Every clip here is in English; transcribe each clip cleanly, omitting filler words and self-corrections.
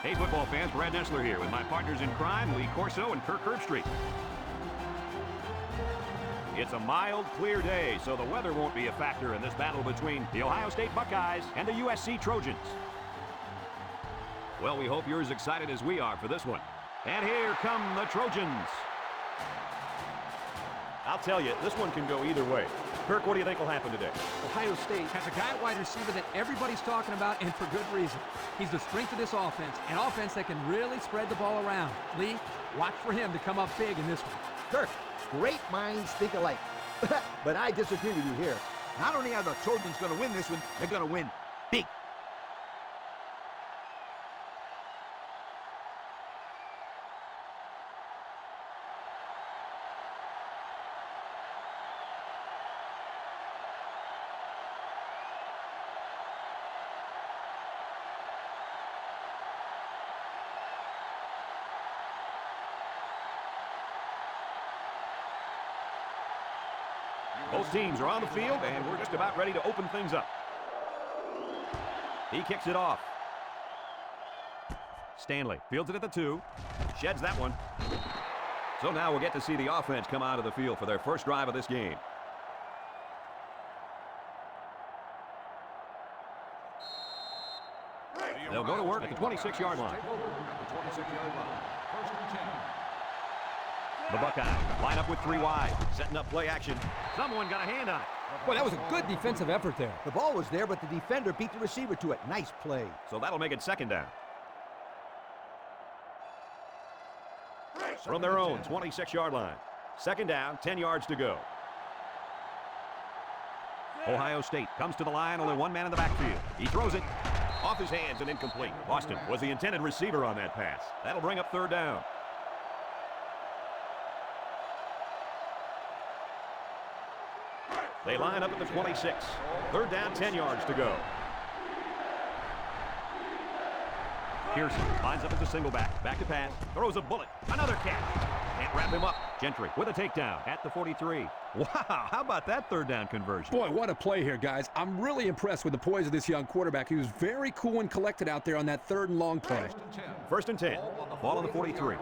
Hey, football fans, Brad Nessler here with my partners in crime, Lee Corso and Kirk Herbstreit. It's a mild, clear day, so the weather won't be a factor in this battle between the Ohio State Buckeyes and the USC Trojans. Well, we hope you're as excited as we are for this one. And here come the Trojans. I'll tell you, this one can go either way. Kirk, what do you think will happen today? Ohio State has a guy at wide receiver that everybody's talking about, and for good reason. He's the strength of this offense, an offense that can really spread the ball around. Lee, watch for him to come up big in this one. Kirk, great minds think alike. But I disagree with you here. Not only are the Trojans going to win this one, they're going to win big. Both teams are on the field, and we're just about ready to open things up. He kicks it off. Stanley fields it at the 2. Sheds that one. So now we'll get to see the offense come out of the field for their first drive of this game. They'll go to work at the 26-yard line. The Buckeyes line up with 3 wide, setting up play action. Someone got a hand on it. Boy, that was a good defensive effort there. The ball was there, but the defender beat the receiver to it. Nice play. So that'll make it second down. From their own 26-yard line. Second down, 10 yards to go. Ohio State comes to the line, only one man in the backfield. He throws it off his hands and incomplete. Boston was the intended receiver on that pass. That'll bring up third down. They line up at the 26. Third down, 10 yards to go. Pearson lines up as a single back. Back to pass. Throws a bullet. Another catch. Can't wrap him up. Gentry with a takedown at the 43. Wow, how about that third down conversion? Boy, what a play here, guys. I'm really impressed with the poise of this young quarterback. He was very cool and collected out there on that third and long play. First and 10. Ball on the 43.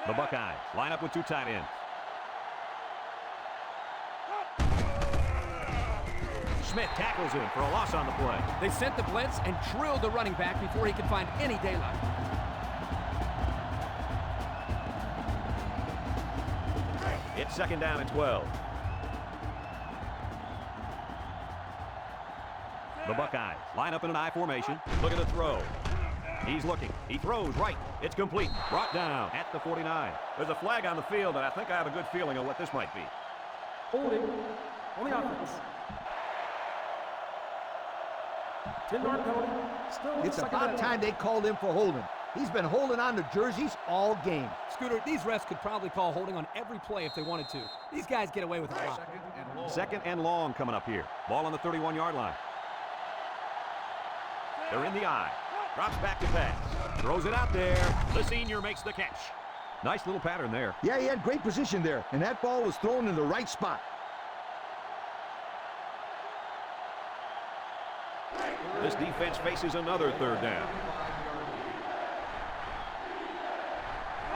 The Buckeyes line up with 2 tight ends. Smith tackles him for a loss on the play. They sent the blitz and drilled the running back before he could find any daylight. It's second down and 12. The Buckeyes line up in an I formation. Look at the throw. He's looking. He throws right. It's complete. Brought down at the 49. There's a flag on the field, and I think I have a good feeling of what this might be. Holding on the offense. 10-yard penalty. Still It's about time they called him for holding. He's been holding on to jerseys all game. Scooter, these refs could probably call holding on every play if they wanted to. These guys get away with a lot. Second and long coming up here. Ball on the 31-yard line. They're in the I. Drops back to pass. Throws it out there. The senior makes the catch. Nice little pattern there. Yeah, he had great position there, and that ball was thrown in the right spot. This defense faces another third down.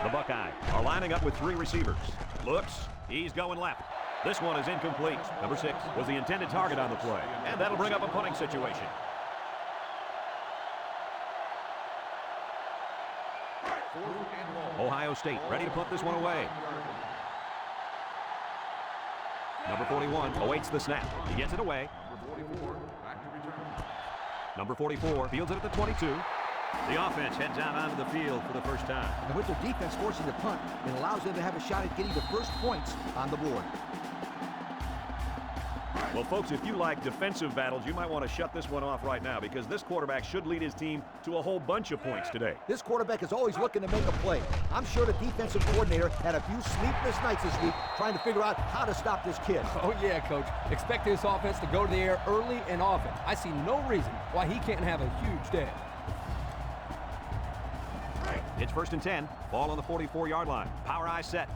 The Buckeyes are lining up with 3 receivers. Looks, he's going left. This one is incomplete. Number 6 was the intended target on the play, and that'll bring up a punting situation. Ohio State ready to punt this one away. Number 41 awaits the snap. He gets it away. Number 44 fields it at the 22. The offense heads out onto the field for the first time. And with their defense forcing the punt, it allows them to have a shot at getting the first points on the board. Well, folks, if you like defensive battles, you might want to shut this one off right now because this quarterback should lead his team to a whole bunch of points today. This quarterback is always looking to make a play. I'm sure the defensive coordinator had a few sleepless nights this week trying to figure out how to stop this kid. Oh, yeah, Coach. Expect this offense to go to the air early and often. I see no reason why he can't have a huge day. It's first and 10. Ball on the 44-yard line. Power I set.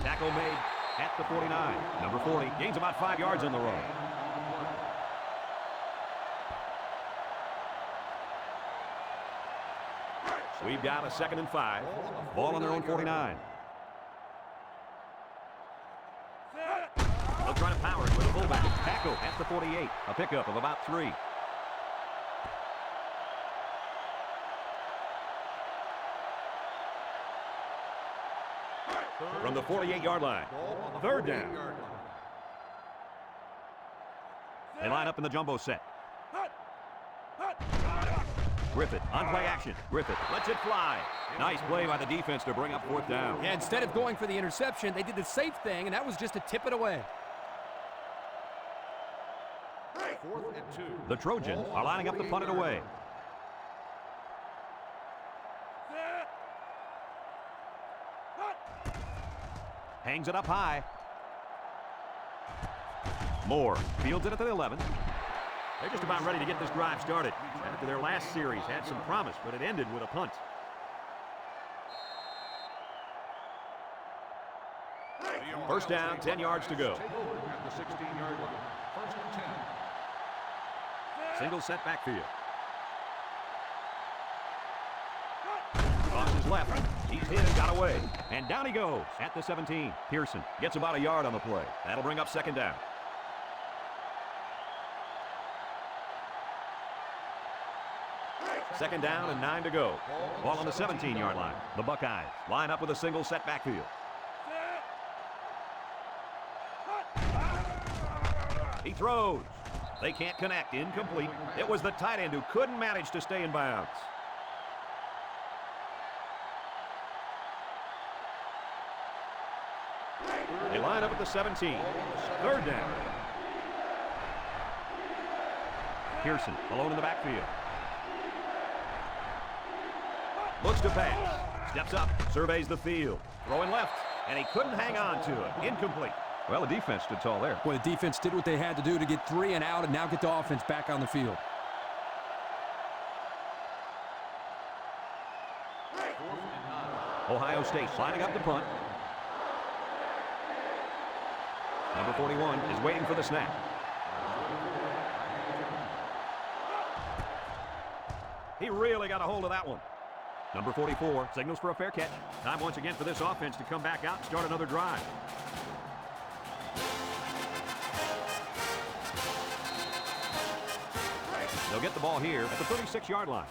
Tackle made at the 49. Number 40 gains about 5 yards on the run. We've got a 2nd and 5. Ball on their own 49. They'll try to power it with a fullback. Tackle at the 48. A pickup of about 3. From the 48-yard line. 3rd down. They line up in the jumbo set. Griffith on play action. Griffith lets it fly. Nice play by the defense to bring up 4th down. Yeah, instead of going for the interception, they did the safe thing, and that was just to tip it away. 4th and 2. The Trojans are lining up to punt it away. Hangs it up high. Moore fields it at the 11. They're just about ready to get this drive started. After their last series had some promise, but it ended with a punt. First down, 10 yards to go. At the 16-yard line. 1st and 10. Single set backfield. Off his left. He's hit and got away. And down he goes at the 17. Pearson gets about a yard on the play. That'll bring up 2nd down. Second down and 9 to go. Ball on the 17-yard line. The Buckeyes line up with a single set backfield. He throws. They can't connect. Incomplete. It was the tight end who couldn't manage to stay in bounds. They line up at the 17. 3rd down. Pearson alone in the backfield. Looks to pass. Steps up. Surveys the field. Throwing left. And he couldn't hang on to it. Incomplete. Well, the defense stood tall there. Well, the defense did what they had to do to get 3 and out and now get the offense back on the field. Ohio State lining up the punt. Number 41 is waiting for the snap. He really got a hold of that one. Number 44 signals for a fair catch. Time once again for this offense to come back out and start another drive. They'll get the ball here at the 36-yard line.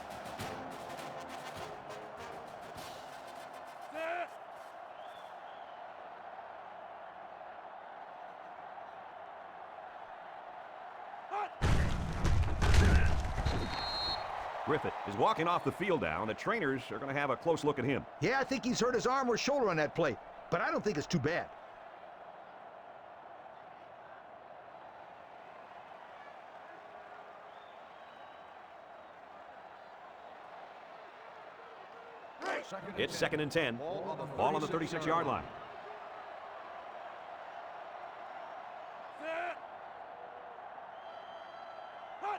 Griffith is walking off the field now. The trainers are going to have a close look at him. Yeah, I think he's hurt his arm or shoulder on that play, but I don't think it's too bad. It's 2nd and 10. Ball on the 36-yard line.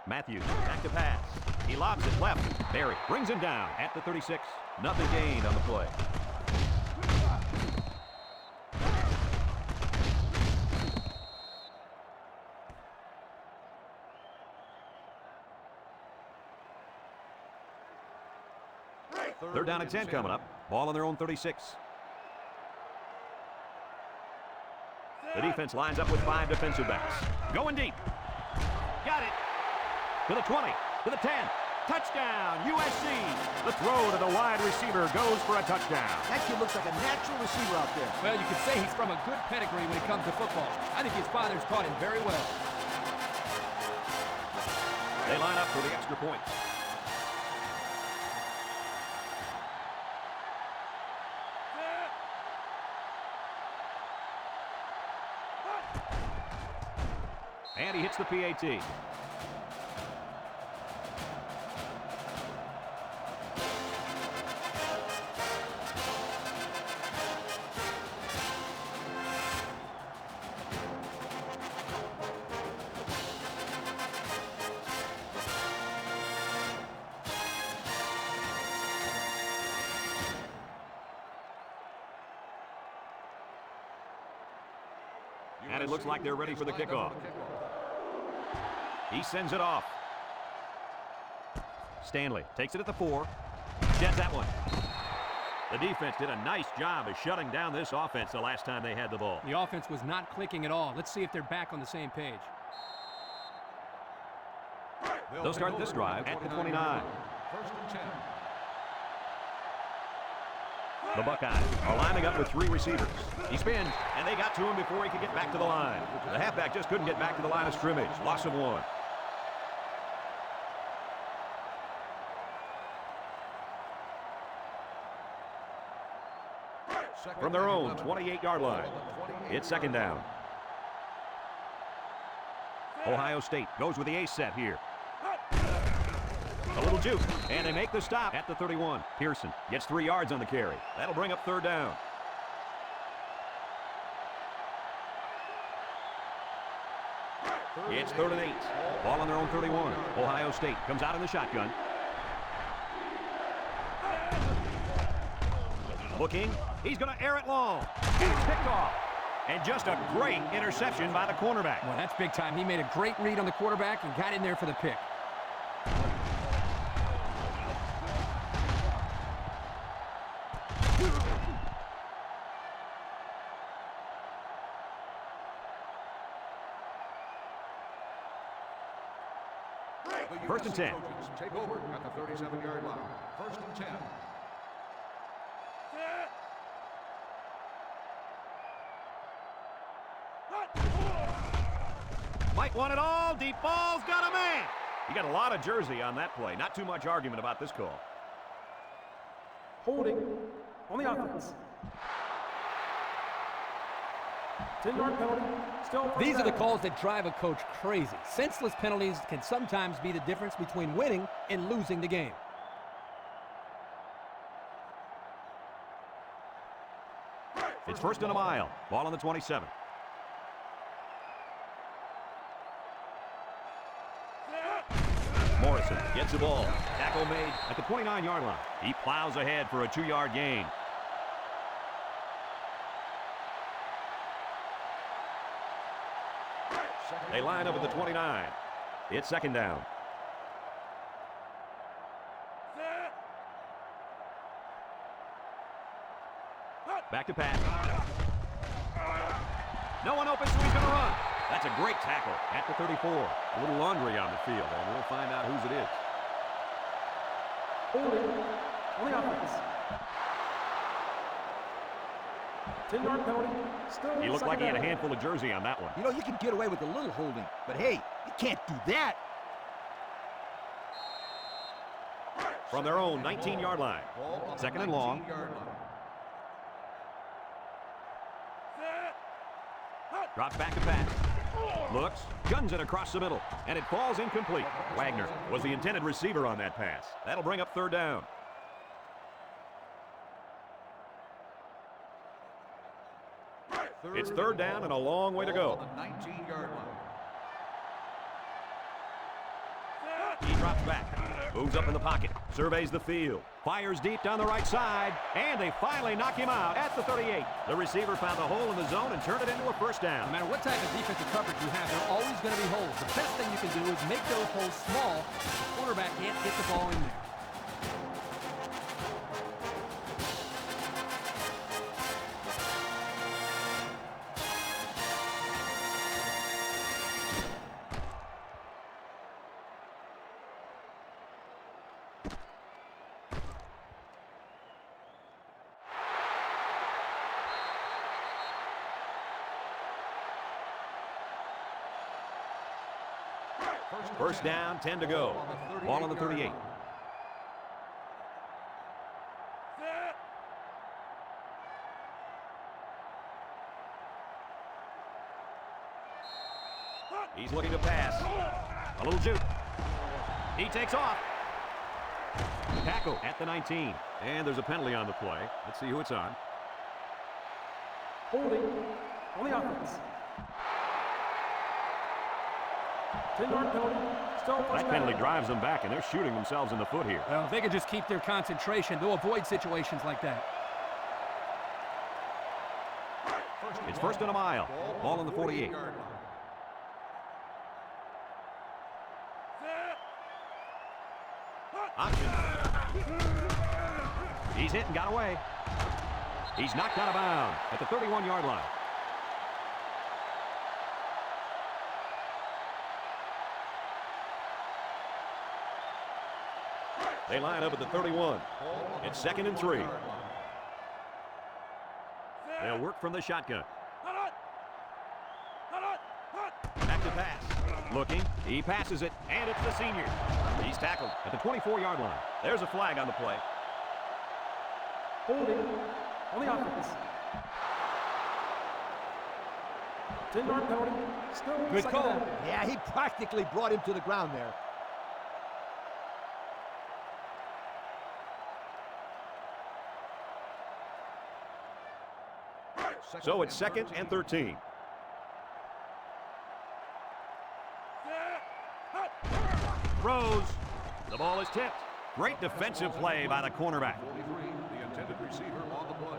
Matthews back to pass. He lobs it left. Barry brings him down at the 36. Nothing gained on the play. They're down at 10 coming up. Ball on their own 36. The defense lines up with 5 defensive backs. Going deep. Got it. To the 20. To the 10. Touchdown, USC. The throw to the wide receiver goes for a touchdown. That kid looks like a natural receiver out there. Well, you could say he's from a good pedigree when it comes to football. I think his father's taught him very well. They line up for the extra point. And he hits the PAT. And it looks like they're ready for the kickoff. He sends it off. Stanley takes it at the 4. Sheds that one. The defense did a nice job of shutting down this offense the last time they had the ball. The offense was not clicking at all. Let's see if they're back on the same page. They'll start this drive at the 29. First and 10. The Buckeyes are lining up with 3 receivers. He spins, and they got to him before he could get back to the line. The halfback just couldn't get back to the line of scrimmage. Loss of 1. From their own 28-yard line, it's second down. Ohio State goes with the ace set here. A little juke, and they make the stop at the 31. Pearson gets 3 yards on the carry. That'll bring up third down. It's 3rd and 8. Ball on their own 31. Ohio State comes out in the shotgun. Looking, he's going to air it long. It's picked off. And just a great interception by the cornerback. Well, that's big time. He made a great read on the quarterback and got in there for the pick. First and 10. Take over at the 37-yard line. First and 10. Might want it all. Deep ball's got a man. You got a lot of jersey on that play. Not too much argument about this call. Holding on the offense. 10-yard penalty. Still first These are the down. calls that drive a coach crazy. Senseless penalties can sometimes be the difference between winning and losing the game. It's first and a mile. Ball on the 27. Morrison gets the ball. Tackle made at the 29-yard line. He plows ahead for a 2-yard gain. They line up at the 29. It's second down. Back to pass. No one open, so he's going to run. That's a great tackle at the 34. A little laundry on the field, and we'll find out whose it is. Holding on the offense. 10-yard penalty. Still He looked like he had a second down. handful of jersey on that one. You know, you can get away with a little holding, but hey, you can't do that. From their own 19-yard line. Second and long. 19-yard line. Drops back to pass. Looks, guns it across the middle, and it falls incomplete. Wagner was the intended receiver on that pass. That'll bring up third down. It's third down and a long way to go. On the 19-yard line. He drops back, moves up in the pocket, surveys the field, fires deep down the right side, and they finally knock him out at the 38. The receiver found the hole in the zone and turned it into a first No down. matter what type of defensive coverage you have, there are always going to be holes. The best thing you can do is make those holes small. The quarterback can't get the ball in there. First down, 10 to go. Ball on the 38. He's looking to pass. A little juke. He takes off. Tackle at the 19. And there's a penalty on the play. Let's see who it's on. Holding on the offense. 10-yard penalty. Still first That penalty down. drives them back, and they're shooting themselves in the foot here. Well, if they could just keep their concentration, they'll avoid situations like that. It's first and a mile. Ball on the 48. Option. He's hit and got away. He's knocked out of bounds at the 31-yard line. They line up at the 31. It's 2nd and 3. They'll work from the shotgun. Back to pass. Looking. He passes it, and it's the senior. He's tackled at the 24-yard line. There's a flag on the play. Holding on the offense. 10-yard penalty. Still Good second call. down. Yeah, he practically brought him to the ground there. So it's 2nd and 13. Throws. The ball is tipped. Great defensive play by the cornerback. 43, the intended receiver on the play.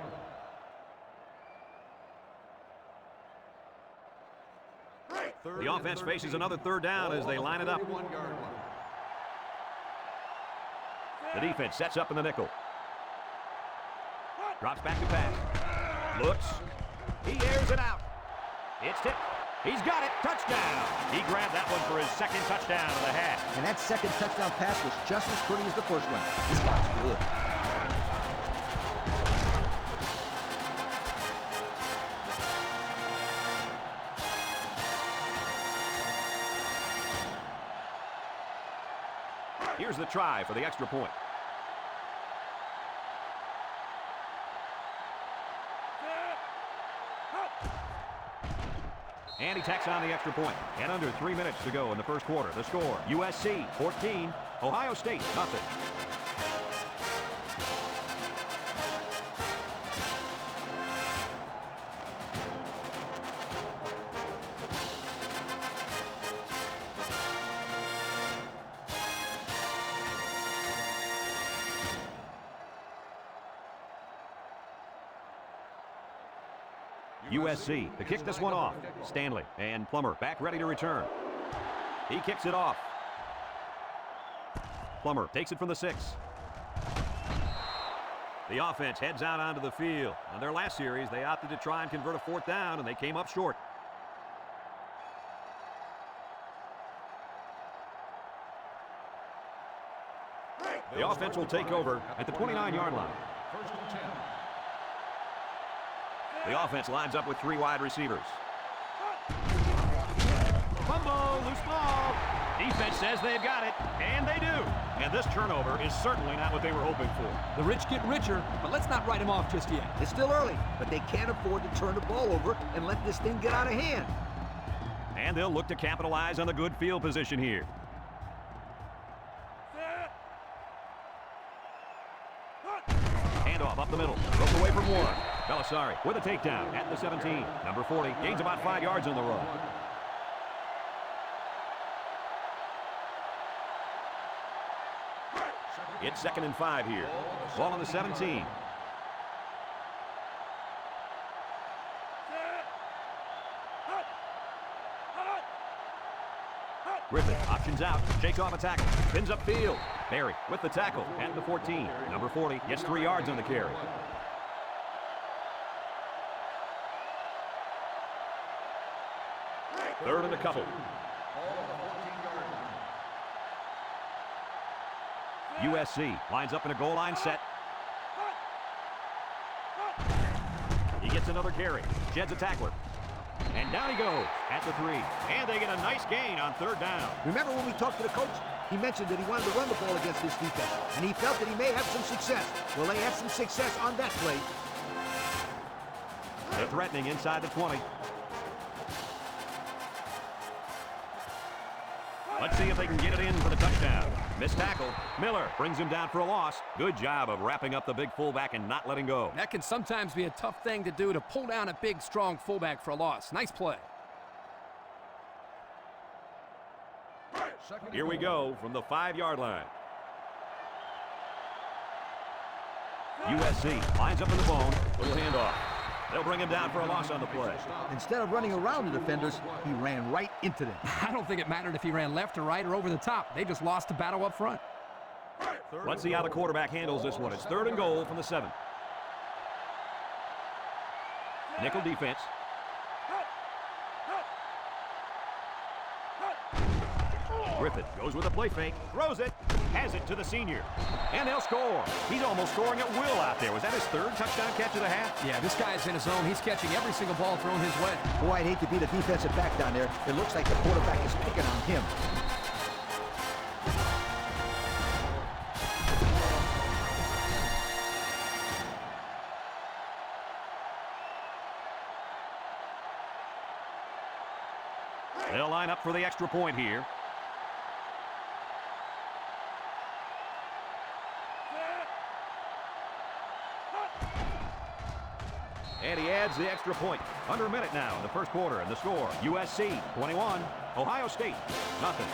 The offense faces another 3rd down as they line it up. The defense sets up in the nickel. Drops back to pass. Looks. He airs it out. It's tipped. He's got it. Touchdown. He grabbed that one for his 2nd touchdown of the half. And that 2nd touchdown pass was just as pretty as the first one. This guy's good. Here's the try for the extra point. And he tacks on the extra point. And under 3 minutes to go in the first quarter. The score, USC 14, Ohio State nothing. USC to kick this one off. Stanley and Plummer back ready to return. He kicks it off. Plummer takes it from the 6. The offense heads out onto the field. On their last series, they opted to try and convert a 4th down, and they came up short. The offense will take over at the 29-yard line. First and 10. The offense lines up with 3 wide receivers. Fumble, loose ball. Defense says they've got it, and they do. And this turnover is certainly not what they were hoping for. The rich get richer, but let's not write him off just yet. It's still early, but they can't afford to turn the ball over and let this thing get out of hand. And they'll look to capitalize on the good field position here. Handoff up the middle. Broke away from Warren. Belisari with a takedown at the 17. Number 40 gains about 5 yards on the run. It's 2nd and 5 here. Ball on the 17. Griffin options out, shakes off a tackle, spins upfield. Barry with the tackle at the 14. Number 40 gets 3 yards on the carry. Third and a couple. USC lines up in a goal line set. He gets another carry, sheds a tackler. And down he goes at the 3. And they get a nice gain on 3rd down. Remember when we talked to the coach? He mentioned that he wanted to run the ball against this defense, and he felt that he may have some success. Well, they had some success on that play. They're threatening inside the 20. Let's see if they can get it in for the touchdown. Missed tackle. Miller brings him down for a loss. Good job of wrapping up the big fullback and not letting go. That can sometimes be a tough thing to do, to pull down a big, strong fullback for a loss. Nice play. Here we go from the 5-yard line. USC lines up in the bone. Little handoff. They'll bring him down for a loss on the play. Instead of running around the defenders, he ran right into them. I don't think it mattered if he ran left or right or over the top. They just lost the battle up front. Let's see how the quarterback handles this one. It's 3rd and goal from the 7. Nickel defense. Griffith goes with a play fake, throws it, has it to the senior, and they'll score. He's almost scoring at will out there. Was that his 3rd touchdown catch of the half? Yeah, this guy's in his zone. He's catching every single ball thrown his way. Boy, I'd hate to be the defensive back down there. It looks like the quarterback is picking on him. They'll line up for the extra point here. And he adds the extra point. Under a minute now in the first quarter, and the score, USC 21, Ohio State nothing.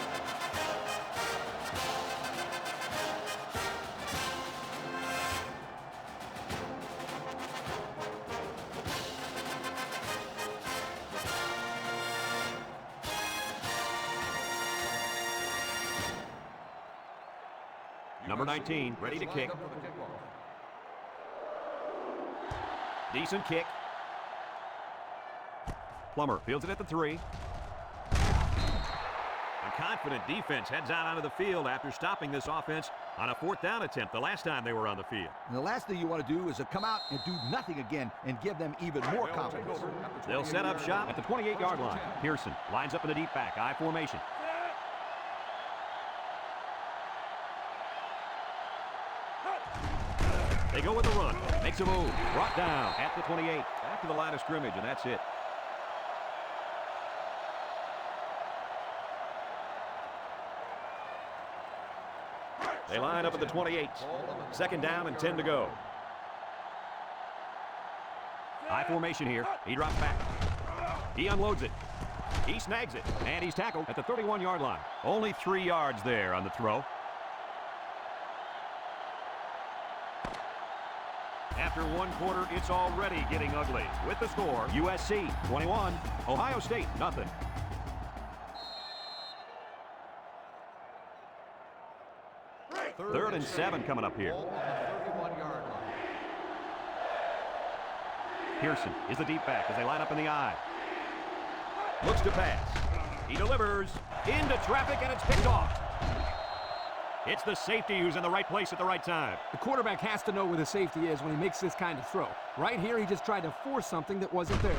Number 19, ready to kick. Decent kick. Plummer fields it at the 3. A confident defense heads out onto the field after stopping this offense on a 4th down attempt the last time they were on the field. And the last thing you want to do is to come out and do nothing again and give them even more confidence. They'll set up shop at the 28-yard line. Pearson lines up in the deep back, I formation. They go with the run. Makes a move. Brought down at the 28. Back to the line of scrimmage, and that's it. They line up at the 28. 2nd down and 10 to go. High formation here. He drops back. He unloads it. He snags it. And he's tackled at the 31-yard line. Only 3 yards there on the throw. After 1 quarter, it's already getting ugly. With the score, USC 21, Ohio State nothing. Third and 7 coming up here. Pearson is the deep back as they line up in the I. Looks to pass. He delivers into traffic, and it's picked off. It's the safety who's in the right place at the right time. The quarterback has to know where the safety is when he makes this kind of throw. Right here, he just tried to force something that wasn't there.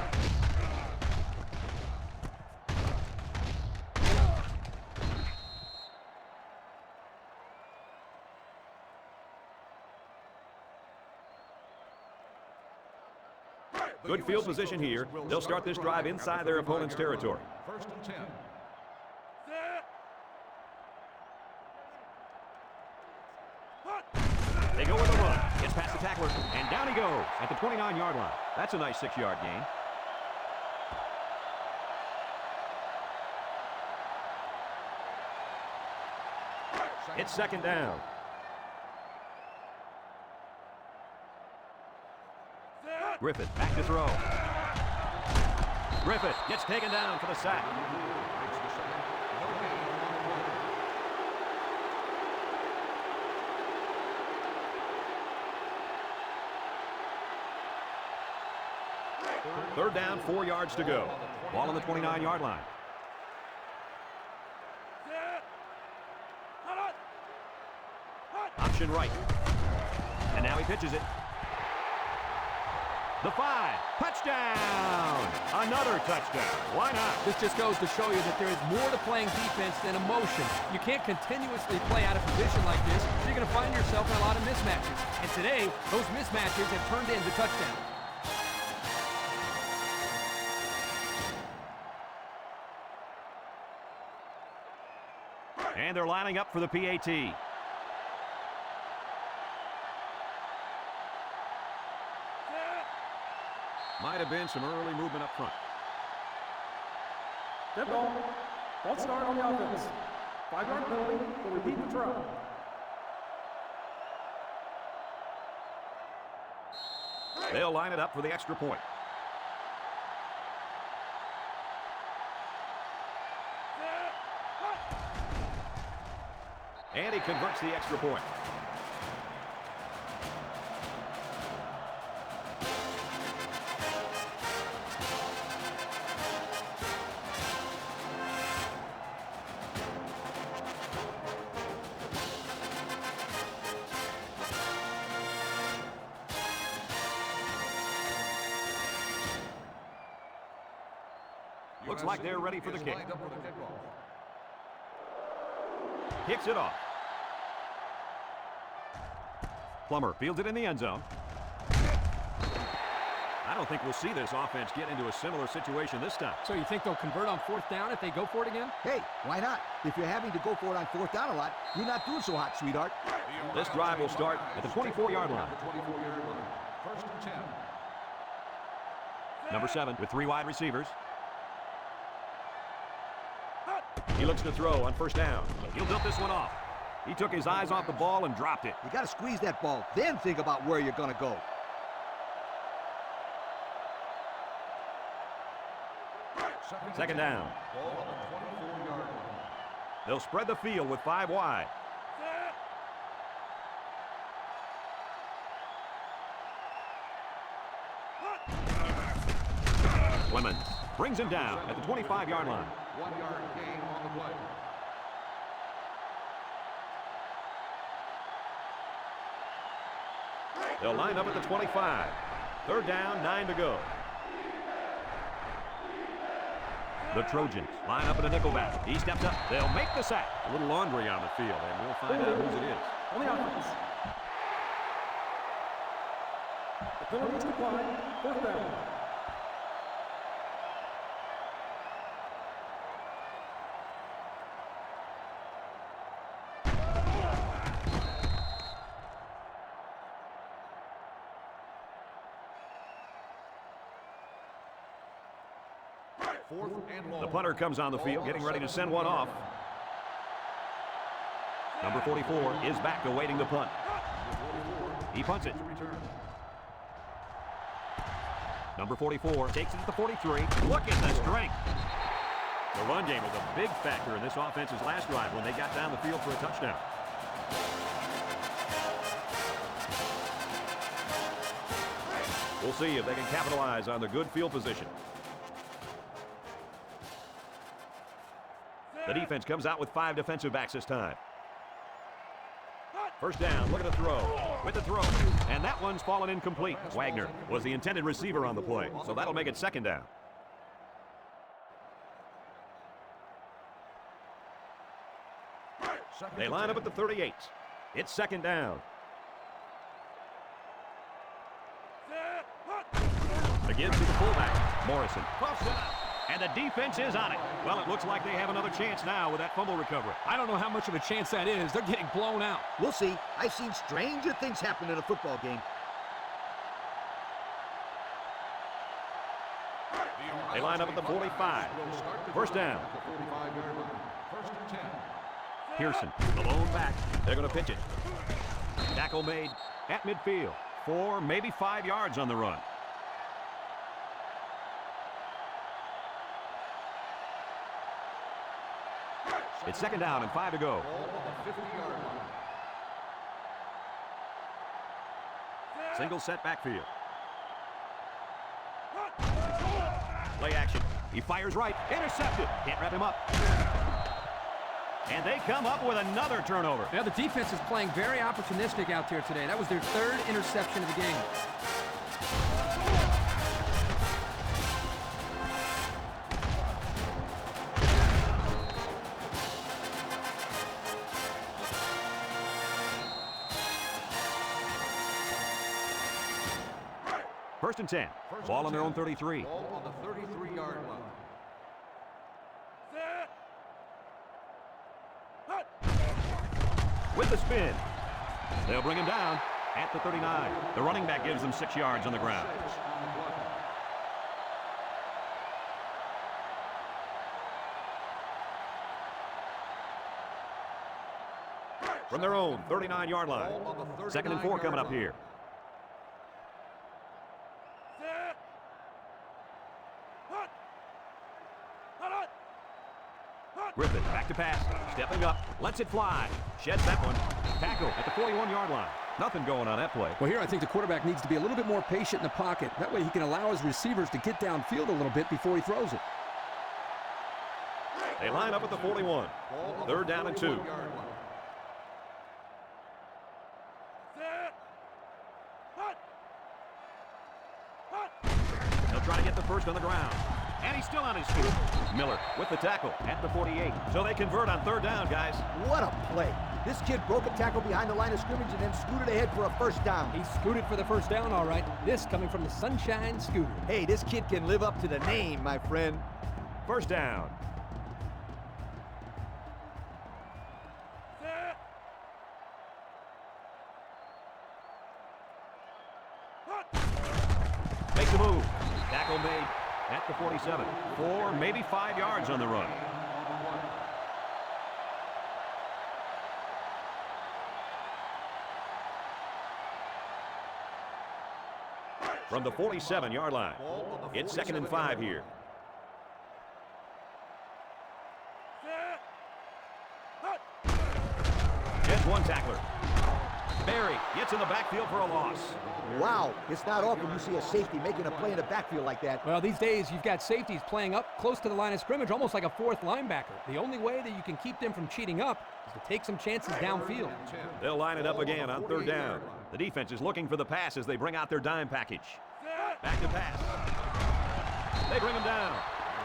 Good field position here. They'll start this drive inside their opponent's territory. 1st and 10. They go with a run. Gets past the tackler, and down he goes at the 29-yard line. That's a nice 6-yard gain. It's 2nd down. Griffith back to throw. Griffith gets taken down for the sack. Third down, 4 yards to go. Ball on the 29-yard line. Option right. And now he pitches it. The 5. Touchdown! Another touchdown. Why not? This just goes to show you that there is more to playing defense than emotion. You can't continuously play out of position like this, so you're going to find yourself in a lot of mismatches. And today, those mismatches have turned into touchdowns. And they're lining up for the PAT. Might have been some early movement up front. Dead ball. False start on the offense. 5-yard penalty. We'll repeat the throw. They'll line it up for the extra point. And he converts the extra point. Looks like they're ready for the kick. Kicks it off. Plummer fields it in the end zone. I don't think we'll see this offense get into a similar situation this time. So you think they'll convert on 4th down if they go for it again? Hey, why not? If you're having to go for it on 4th down a lot, you're not doing so hot, sweetheart. This drive will start at the 24-yard line. First and 10. Number 7 with 3 wide receivers. He looks to throw on 1st down. He'll dump this one off. He took his eyes off the ball and dropped it. You got to squeeze that ball, then think about where you're going to go. Second down. Ball on the 24-yard line. They'll spread the field with 5 wide. Clemens brings him down at the 25-yard line. 1 yard gain on the play. They'll line up at the 25. 3rd down, 9 to go. The Trojans line up in a nickelback. He steps up. They'll make the sack. A little laundry on the field, and we'll find out whose it is. On the offense. The penalty is declined. 4th down. The punter comes on the field, getting ready to send one off. Number 44 is back awaiting the punt. He punts it. Number 44 takes it at the 43. Look at the strength. The run game was a big factor in this offense's last drive when they got down the field for a touchdown. We'll see if they can capitalize on the good field position. The defense comes out with 5 defensive backs this time. 1st down, look at the throw. With the throw, and that one's fallen incomplete. Wagner was the intended receiver on the play, so that'll make it 2nd down. They line up at the 38. It's 2nd down. Again to the fullback, Morrison. And the defense is on it. Well, it looks like they have another chance now with that fumble recovery. I don't know how much of a chance that is. They're getting blown out. We'll see. I've seen stranger things happen in a football game. They line up at the 45. 1st down. 1st and 10. Pearson, the lone back. They're going to pitch it. Tackle made at midfield. 4, maybe 5 yards on the run. It's 2nd down and 5 to go. Ball on the 50-yard line. Single set backfield. Play action. He fires right. Intercepted. Can't wrap him up. And they come up with another turnover. Now the defense is playing very opportunistic out there today. That was their 3rd interception of the game. First and 10. Ball on their own 33. Ball on the 33-yard line. With the spin. They'll bring him down at the 39. The running back gives them 6 yards on the ground. 6 on the play. From their own 39-yard line. Ball on the 2nd and 4 coming up 39-yard here. Griffin back to pass. Stepping up. Lets it fly. Sheds that one. Tackle at the 41-yard line. Nothing going on that play. Well, here I think the quarterback needs to be a little bit more patient in the pocket. That way he can allow his receivers to get downfield a little bit before he throws it. They line up at the 41. Third down and 2. He'll try to get the first on the ground. And he's still on his feet. Miller with the tackle at the 48. So they convert on third down, guys. What a play. This kid broke a tackle behind the line of scrimmage and then scooted ahead for a first down. He scooted for the first down, all right. This coming from the Sunshine Scooter. Hey, this kid can live up to the name, my friend. First down. Makes a move. Tackle made at the 47. 4, maybe 5 yards on the run. From the 47-yard line. It's 2nd and 5 here. Gets one tackler. Berry gets in the backfield for a loss. Wow, it's not often you see a safety making a play in the backfield like that. Well, these days you've got safeties playing up close to the line of scrimmage, almost like a fourth linebacker. The only way that you can keep them from cheating up is to take some chances downfield. They'll line it up again on third down. The defense is looking for the pass as they bring out their dime package. Back to pass. They bring him down.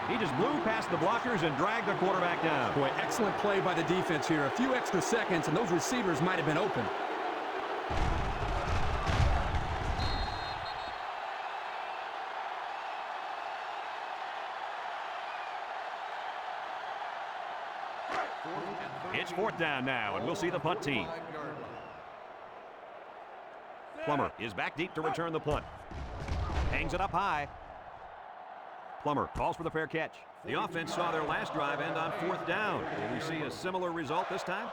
He just blew past the blockers and dragged the quarterback down. Boy, excellent play by the defense here. A few extra seconds and those receivers might have been open. It's fourth down now, and we'll see the punt team. Plummer is back deep to return the punt. Hangs it up high. Plummer calls for the fair catch. The offense saw their last drive end on fourth down. Will we see a similar result this time?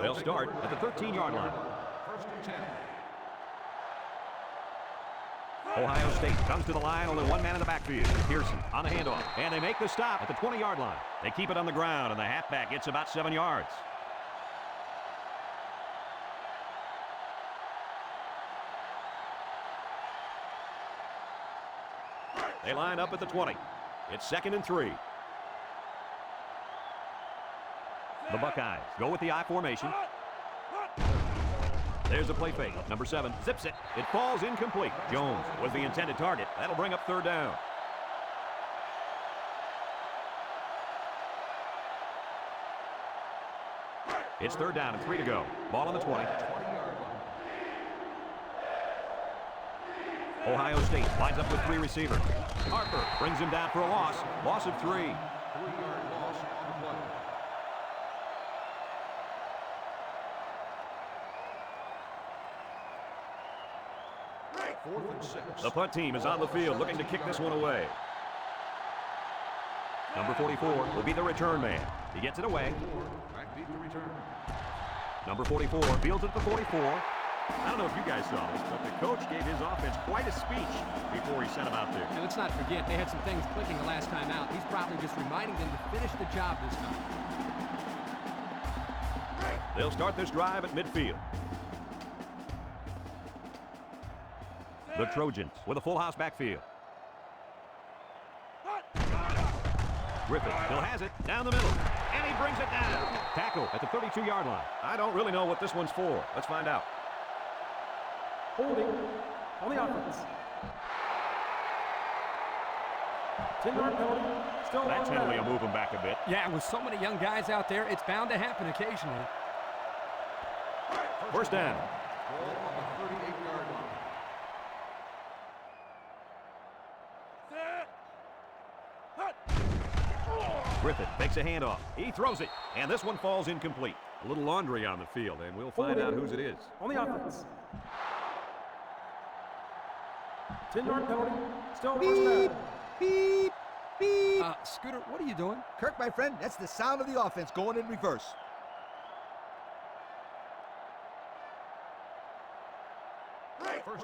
They'll start at the 13-yard line. First and 10. Ohio State comes to the line, only one man in the backfield. Pearson on the handoff, and they make the stop at the 20-yard line. They keep it on the ground, and the halfback gets about 7 yards. They line up at the 20. It's 2nd and 3. The Buckeyes go with the I formation. There's a play fake. Number 7 zips it. It falls incomplete. Jones was the intended target. That'll bring up third down. It's third down and 3 to go. Ball on the 20. Ohio State lines up with 3 receivers. Harper brings him down for a loss. Loss of 3. 3-yard loss on the play. Fourth and 6. The punt team is on the field looking to kick this one away. Number 44 will be the return man. He gets it away. Back deep to return. Number 44 fields it at the 44. I don't know if you guys saw this, but the coach gave his offense quite a speech before he sent them out there. And let's not forget, they had some things clicking the last time out. He's probably just reminding them to finish the job this time. They'll start this drive at midfield. The Trojans with a full house backfield. Griffin still has it down the middle, and he brings it down. Tackle at the 32-yard line. I don't really know what this one's for. Let's find out. Holding on the offense. 10-yard penalty. Still That's on only down. a move him back a bit. Yeah, with so many young guys out there, it's bound to happen occasionally. First down. Ball on the 38-yard line. Griffin makes a handoff. He throws it, and this one falls incomplete. A little laundry on the field, and we'll find out whose it is. On the offense. 10-yard penalty. Still first down. Beep, beep. Scooter, what are you doing? Kirk, my friend, that's the sound of the offense going in reverse.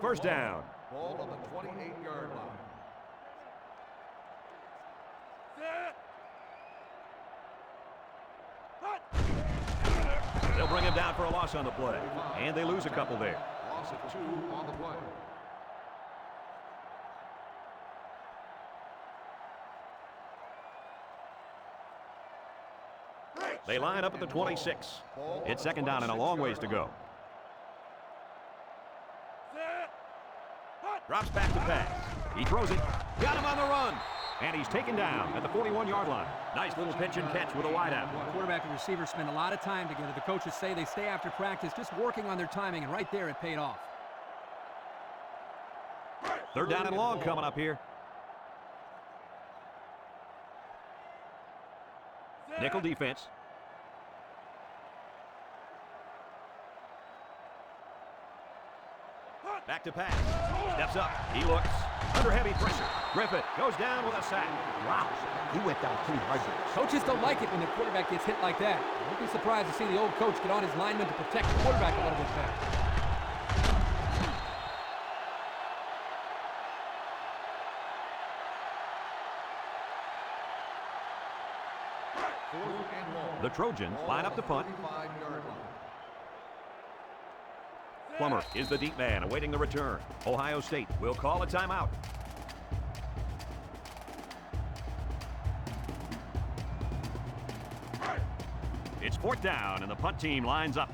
First down. Ball on the 28-yard line. They'll bring him down for a loss on the play. And they lose a couple there. Loss of 2 on the play. They line up at the 26. It's second down and a long ways to go. Drops back to pass. He throws it. Got him on the run. And he's taken down at the 41-yard line. Nice little pitch and catch with a wideout. Quarterback and receiver spend a lot of time together. The coaches say they stay after practice just working on their timing, and right there it paid off. Third down and long coming up here. Nickel defense. Back to pass. Steps up. He looks. Under heavy pressure. Griffith goes down with a sack. Wow, he went down pretty hard. Coaches don't like it when the quarterback gets hit like that. Don't be surprised to see the old coach get on his lineman to protect the quarterback a little bit better. The Trojans line up to punt. 35-yard line. Plummer is the deep man awaiting the return. Ohio State will call a timeout. It's fourth down, and the punt team lines up.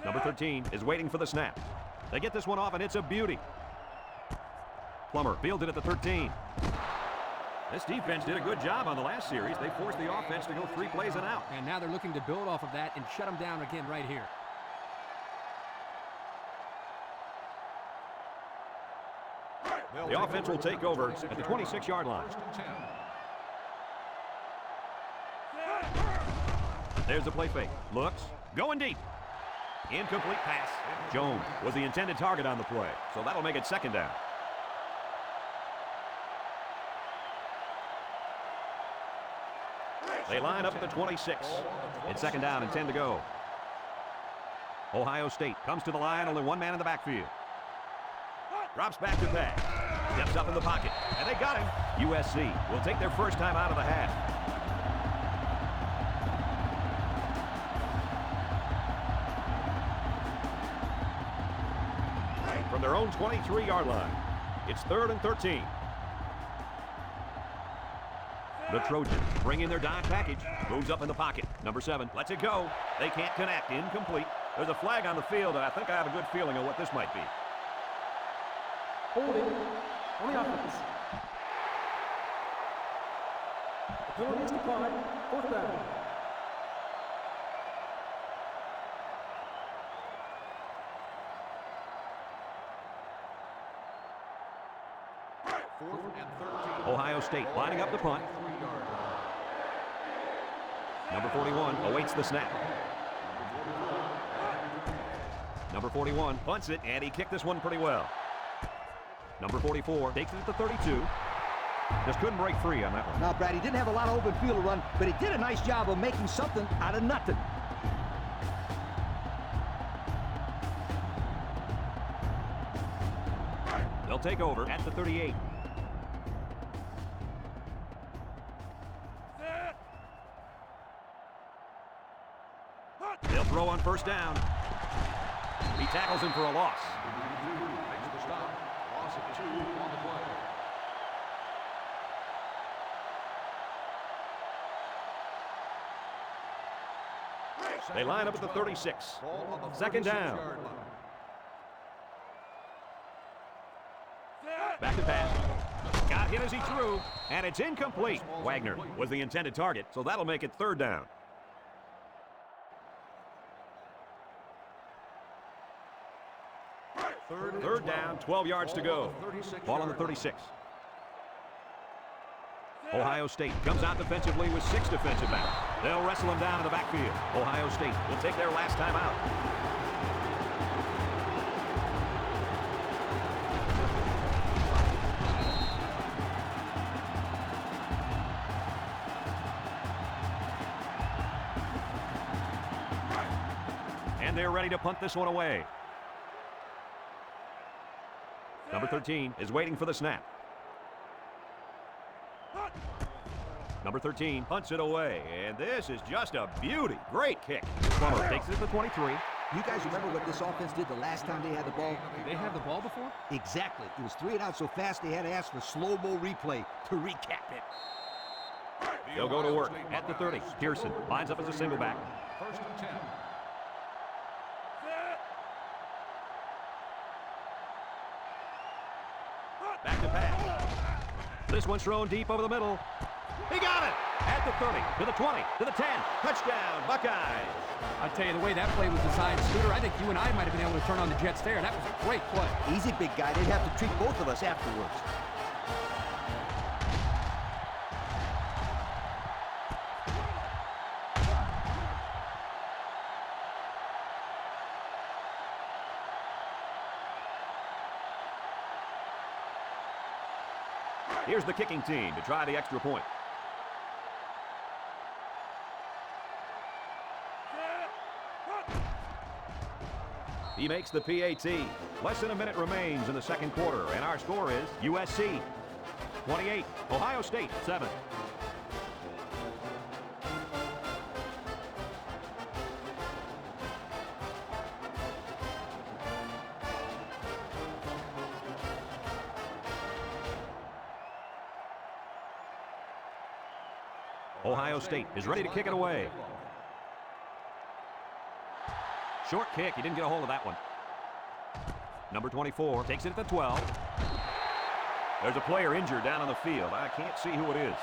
Number 13 is waiting for the snap. They get this one off, and it's a beauty. Plummer fielded at the 13. This defense did a good job on the last series. They forced the offense to go 3 plays and out. And now they're looking to build off of that and shut them down again right here. The offense will take over at the 26-yard line. First and 10. There's the play fake. Looks. Going deep. Incomplete pass. Jones was the intended target on the play, so that'll make it second down. They line up at the 26. It's second down and 10 to go. Ohio State comes to the line, only one man in the backfield. Drops back to pass. Steps up in the pocket, and they got him. USC will take their first time out of the half. From their own 23-yard line, it's 3rd and 13. The Trojans bring in their dime package. Moves up in the pocket. Number 7 lets it go. They can't connect. Incomplete. There's a flag on the field, and I think I have a good feeling of what this might be. Holding on the offense. The penalty is declined. Fourth down. Fourth and 13. Ohio State lining up the punt. 3-yard line. Number 41 awaits the snap. Number 41 punts it, and he kicked this one pretty well. Number 44 takes it at the 32. Just couldn't break free on that one. Now, Brad, he didn't have a lot of open field to run, but he did a nice job of making something out of nothing. They'll take over at the 38. They'll throw on first down. He tackles him for a loss. Makes the stop. Loss of 2 on the play. They line up at the 36. Ball on the Second down. 36-yard line. Back to pass. Got hit as he threw, and it's incomplete. Wagner was the intended target, so that'll make it 3rd down. Third down, 12 yards to go. Ball on the 36. Ohio State comes out defensively with 6 defensive backs. They'll wrestle him down in the backfield. Ohio State will take their last time out. And they're ready to punt this one away. Number 13 is waiting for the snap. Number 13 punts it away, and this is just a beauty. Great kick. Plummer takes it to the 23. You guys remember what this offense did the last time they had the ball? Did they have the ball before? Exactly. It was 3 and out so fast they had to ask for slow-mo replay to recap it. They'll go to work at the 30. Pearson lines up as a single back. First and 10. Back to pass. This one's thrown deep over the middle. He got it! At the 30, to the 20, to the 10. Touchdown, Buckeyes! I tell you, the way that play was designed, Scooter, I think you and I might have been able to turn on the Jet stare. That was a great play. Easy, big guy. They'd have to treat both of us afterwards. Here's the kicking team to try the extra point. He makes the PAT. Less than a minute remains in the second quarter, and our score is USC 28, Ohio State 7. Ohio State is ready to kick it away. Short kick. He didn't get a hold of that one. Number 24 takes it at the 12. There's a player injured down on the field. I can't see who it is.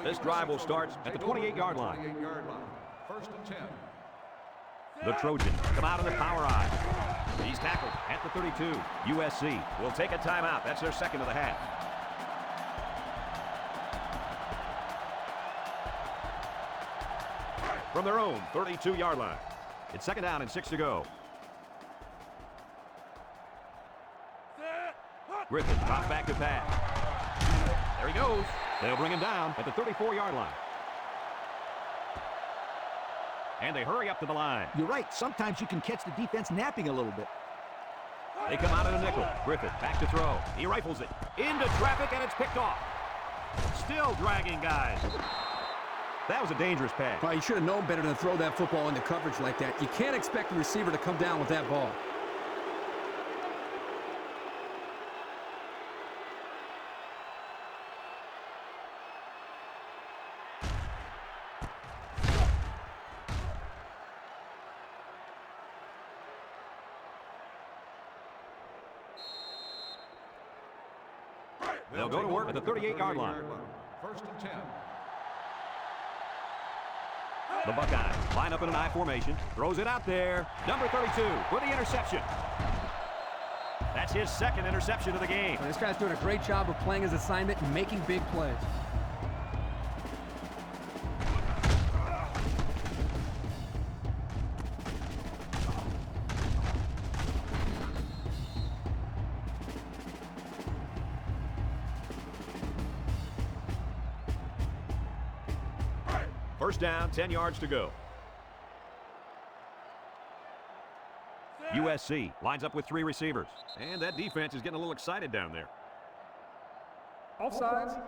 This drive will start at the 28-yard line. First and 10. The Trojans come out of the power I. He's tackled at the 32. USC will take a timeout. That's their second of the half. From their own 32-yard line. It's second down and 6 to go. Griffin drops back to pass. There he goes. They'll bring him down at the 34-yard line. And they hurry up to the line. You're right. Sometimes you can catch the defense napping a little bit. They come out in a nickel. Griffin back to throw. He rifles it into traffic, and it's picked off. Still dragging guys. That was a dangerous pass. Well, you should have known better than to throw that football into coverage like that. You can't expect the receiver to come down with that ball. They'll go to work at the 38-yard line. First and 10. The Buckeyes line up in an I formation. Throws it out there. Number 32 with the interception. That's his second interception of the game. Well, this guy's doing a great job of playing his assignment and making big plays. First down, 10 yards to go. USC lines up with 3 receivers. And that defense is getting a little excited down there. Offsides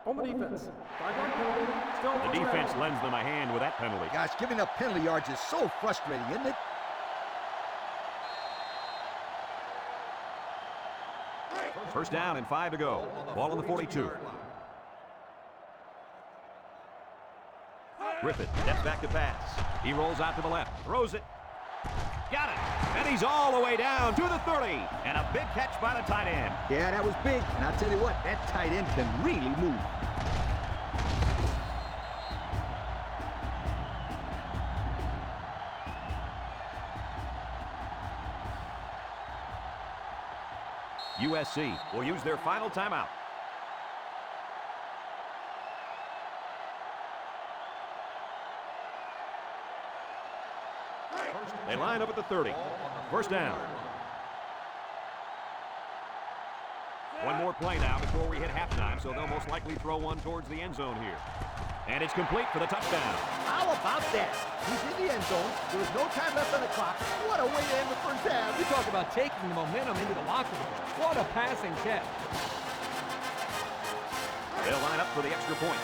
on the defense. 5-yard penalty. Still The defense lends them a hand with that penalty. Gosh, giving up penalty yards is so frustrating, isn't it? First down and 5 to go. Ball on the 42. Griffin steps back to pass. He rolls out to the left. Throws it. Got it. And he's all the way down to the 30. And a big catch by the tight end. Yeah, that was big. And I'll tell you what, that tight end can really move. USC will use their final timeout. They line up at the 30. First down. One more play now before we hit halftime, so they'll most likely throw one towards the end zone here. And it's complete for the touchdown. How about that? He's in the end zone. There was no time left on the clock. What a way to end the first half. You talk about taking the momentum into the locker room. What a passing catch. They'll line up for the extra point.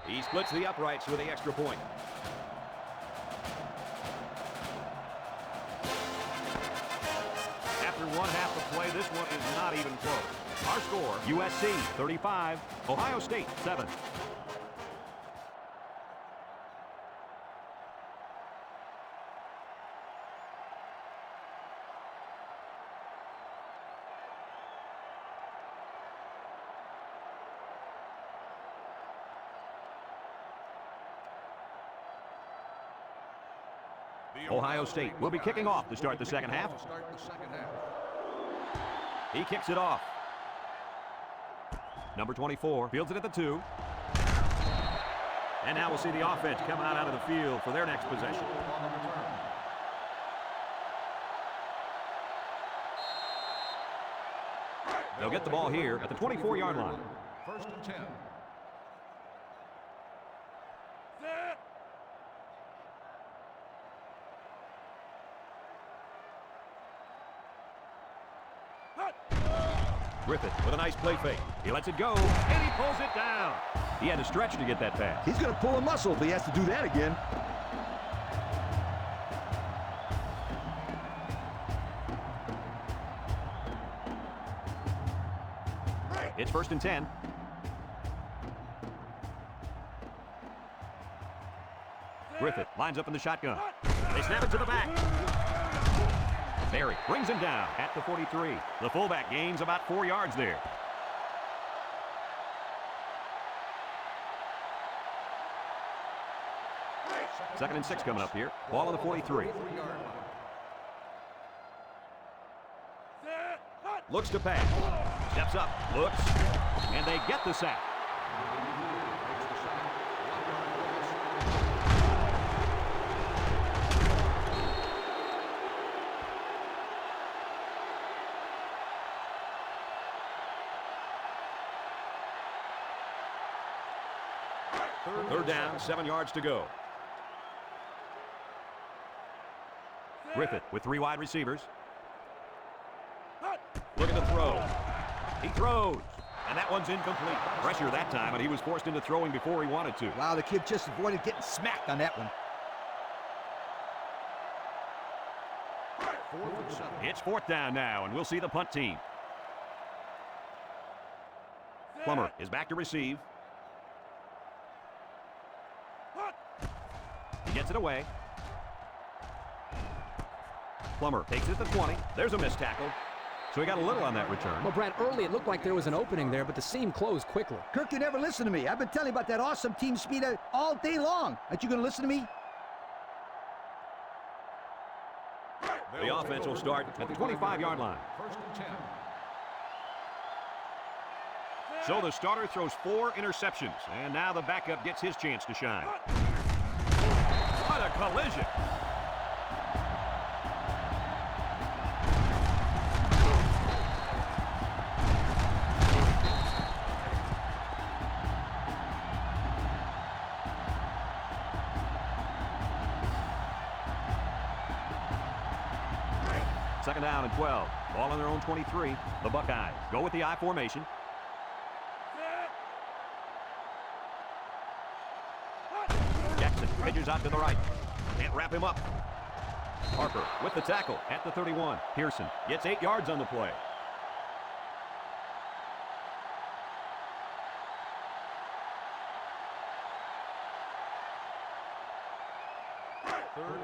He splits the uprights with the extra point. After one half of play, this one is not even close. Our score, USC 35, Ohio State 7. Ohio State will be kicking off to start the second half. He kicks it off. Number 24 fields it at the 2. And now we'll see the offense come out of the field for their next possession. They'll get the ball here at the 24-yard line. First and 10. Griffith with a nice play fake. He lets it go, and he pulls it down. He had to stretch to get that pass. He's going to pull a muscle if he has to do that again. It's first and 10. Griffith lines up in the shotgun. They snap it to the back. Barry brings him down at the 43. The fullback gains about 4 yards there. Second and 6 coming up here. Ball on the 43. Looks to pass. Steps up. Looks. And they get the sack. Third down, 7 yards to go. Griffith with 3 wide receivers. Look at the throw. He throws. And that one's incomplete. Pressure that time, and he was forced into throwing before he wanted to. Wow, the kid just avoided getting smacked on that one. It's 4th down now, and we'll see the punt team. Plummer is back to receive. He gets it away. Plummer takes it to 20. There's a missed tackle. So he got a little on that return. Well, Brad, early it looked like there was an opening there, but the seam closed quickly. Kirk, you never listen to me. I've been telling you about that awesome team speed all day long. Aren't you going to listen to me? The offense will start at the 25-yard line. First and 10. So the starter throws 4 interceptions, and now the backup gets his chance to shine. What a collision! Second down and 12. Ball on their own 23. The Buckeyes go with the I formation. Jackson pitches out to the right. Can't wrap him up. Harper with the tackle at the 31. Pearson gets 8 yards on the play.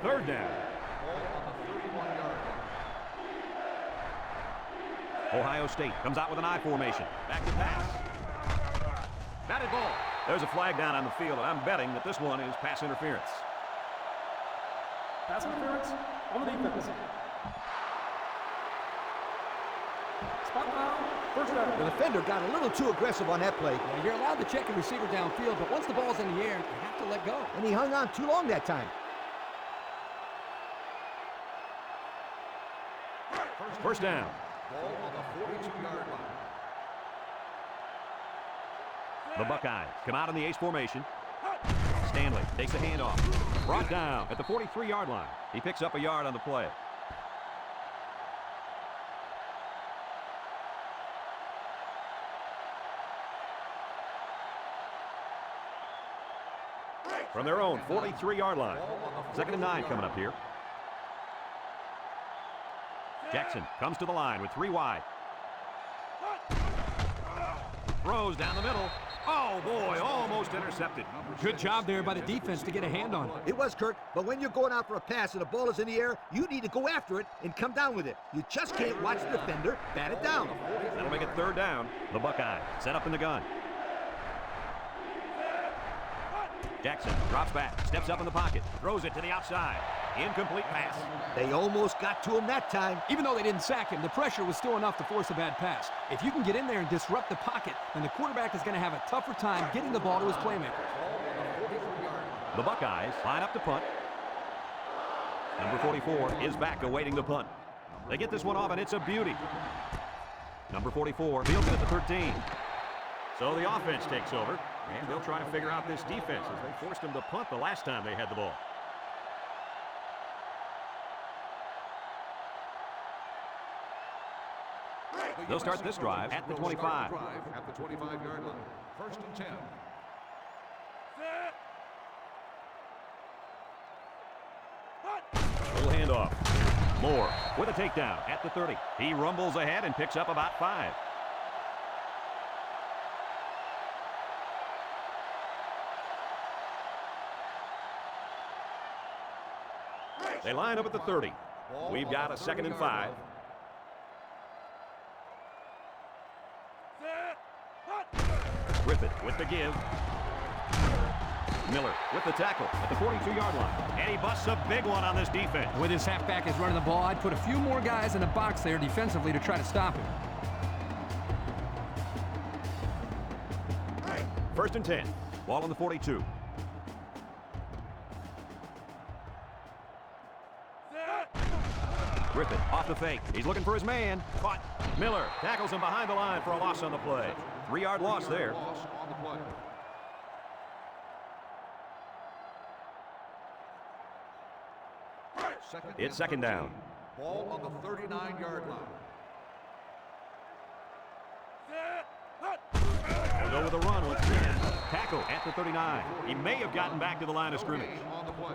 Third down. Ohio State comes out with an I formation. Back to pass. Batted ball. There's a flag down on the field, and I'm betting that this one is pass interference. Pass interference on the defense. Spot foul First down. The defender got a little too aggressive on that play, Yeah, you're allowed to check a receiver downfield, but once the ball's in the air, you have to let go. and he hung on too long that time. First down. Ball on the 42-yard line. The Buckeyes come out in the ace formation. Stanley takes the handoff. Brought down at the 43-yard line. He picks up a yard on the play. From their own 43-yard line. 2nd and 9 coming up here. Jackson comes to the line with 3 wide. Throws down the middle. Oh, boy, almost intercepted. Good job there by the defense to get a hand on it. It was, Kirk, but when you're going out for a pass and the ball is in the air, you need to go after it and come down with it. You just can't watch the defender bat it down. That'll make it 3rd down. The Buckeyes set up in the gun. Jackson drops back, steps up in the pocket, throws it to the outside. Incomplete pass. They almost got to him that time. Even though they didn't sack him, the pressure was still enough to force a bad pass. If you can get in there and disrupt the pocket, then the quarterback is going to have a tougher time getting the ball to his playmakers. The Buckeyes line up to punt. Number 44 is back awaiting the punt. They get this one off, and it's a beauty. Number 44 fields it at the 13. So the offense takes over, and they'll try to figure out this defense as they forced them to punt the last time they had the ball. They'll start this drive at the 25. At the 25-yard line. 1st and 10. Full handoff. Moore with a takedown at the 30. He rumbles ahead and picks up about 5. They line up at the 30. We've got a 2nd and 5. Griffith with the give. Miller with the tackle at the 42-yard line. And he busts a big one on this defense. With his halfback is running the ball, I'd put a few more guys in the box there defensively to try to stop him. 1st and 10. Ball on the 42. Griffith off the fake. He's looking for his man. Caught. Miller tackles him behind the line for a loss on the play. 3-yard loss there. Loss on the play. It's 2nd down. Ball on the 39-yard line. They'll go with a run once again. Tackle at the 39. He may have gotten back to the line of scrimmage. On the play.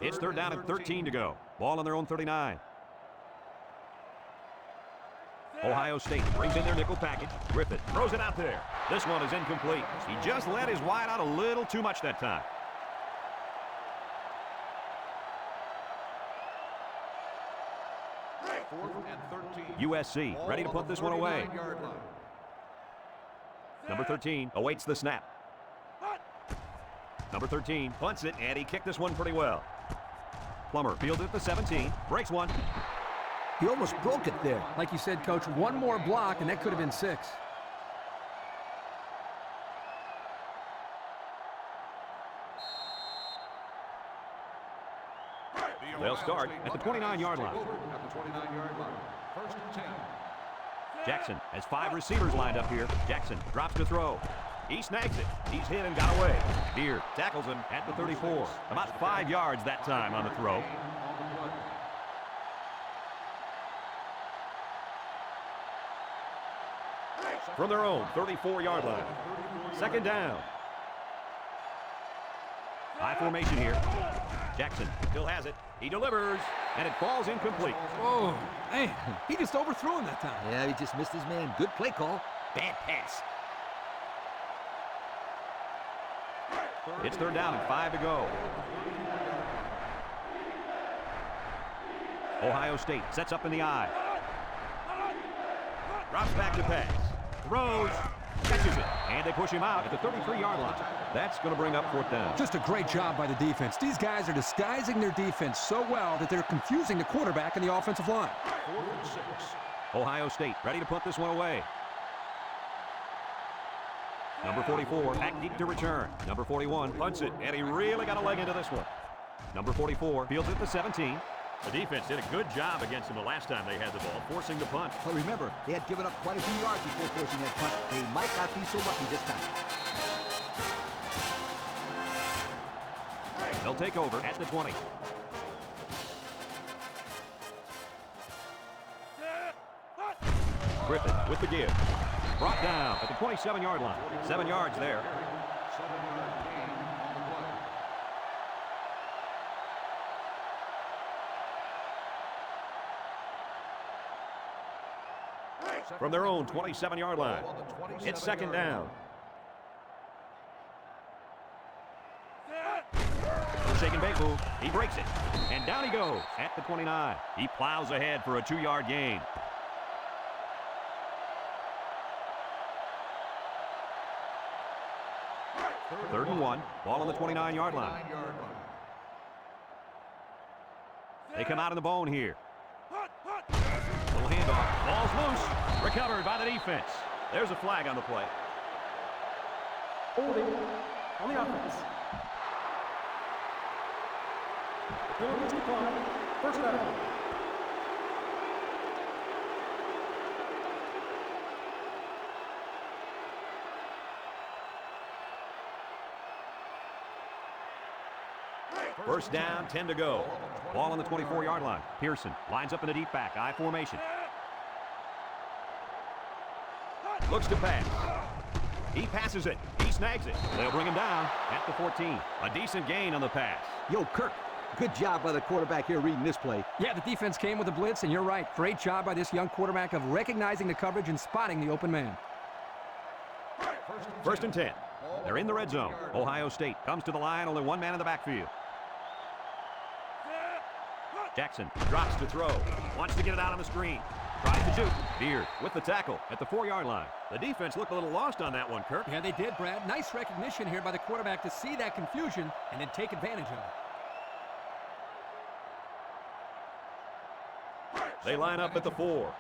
It's 3rd down and 13 to go. Ball on their own 39. Ohio State brings in their nickel package. Griffith throws it out there. This one is incomplete. He just let his wide out a little too much that time. USC ready to put this one away. Number 13 awaits the snap. Number 13 punts it, and he kicked this one pretty well. Plummer fields it at the 17, breaks one. He almost broke it there. Like you said, Coach, one more block, and that could have been 6. They'll start at the 29-yard line. At the 29-yard line. 1st and 10. Jackson has 5 receivers lined up here. Jackson drops to throw. He snags it. He's hit and got away. Beard tackles him at the 34. About 5 yards that time on the throw. From their own 34-yard line. 2nd down. High formation here. Jackson still has it. He delivers, and it falls incomplete. Oh, man, he just overthrew him that time. Yeah, he just missed his man. Good play call. Bad pass. It's 3rd down and 5 to go. Ohio State sets up in the I. Drops back to pass. Throws. Catches it, and they push him out at the 33-yard line. That's going to bring up 4th down. Just a great job by the defense. These guys are disguising their defense so well that they're confusing the quarterback and the offensive line. 4th and 6. Ohio State ready to punt this one away. Number 44 back deep to return. Number 41 punts it, and he really got a leg into this one. Number 44 fields it at the 17. The defense did a good job against him the last time they had the ball, forcing the punt. But remember, they had given up quite a few yards before forcing that punt. They might not be so lucky this time. They'll take over at the 20. Griffin with the give. Brought down at the 27-yard line. 7 yards there. 7-yard gain on the play. From their own 27-yard line. It's 2nd down. Shaking bait move. He breaks it. And down he goes at the 29. He plows ahead for a 2-yard gain. 3rd and 1. Ball on the 29-yard line. They come out in the bone here. Little handoff. Ball's loose. Recovered by the defense. There's a flag on the play. Holding on the offense. Penalty is declined. 1st down. First down, 10 to go. Ball on the 24-yard line. Pearson lines up in a deep back, I formation. Looks to pass. He passes it. He snags it. They'll bring him down at the 14. A decent gain on the pass. Yo, Kirk, good job by the quarterback here reading this play. Yeah, the defense came with a blitz, and you're right. Great job by this young quarterback of recognizing the coverage and spotting the open man. 1st and 10. They're in the red zone. Ohio State comes to the line, only one man in the backfield. Jackson drops to throw. Wants to get it out on the screen. Tries to shoot. Beard with the tackle at the 4-yard line. The defense looked a little lost on that one, Kirk. Yeah, they did, Brad. Nice recognition here by the quarterback to see that confusion and then take advantage of it. They line up at the 4.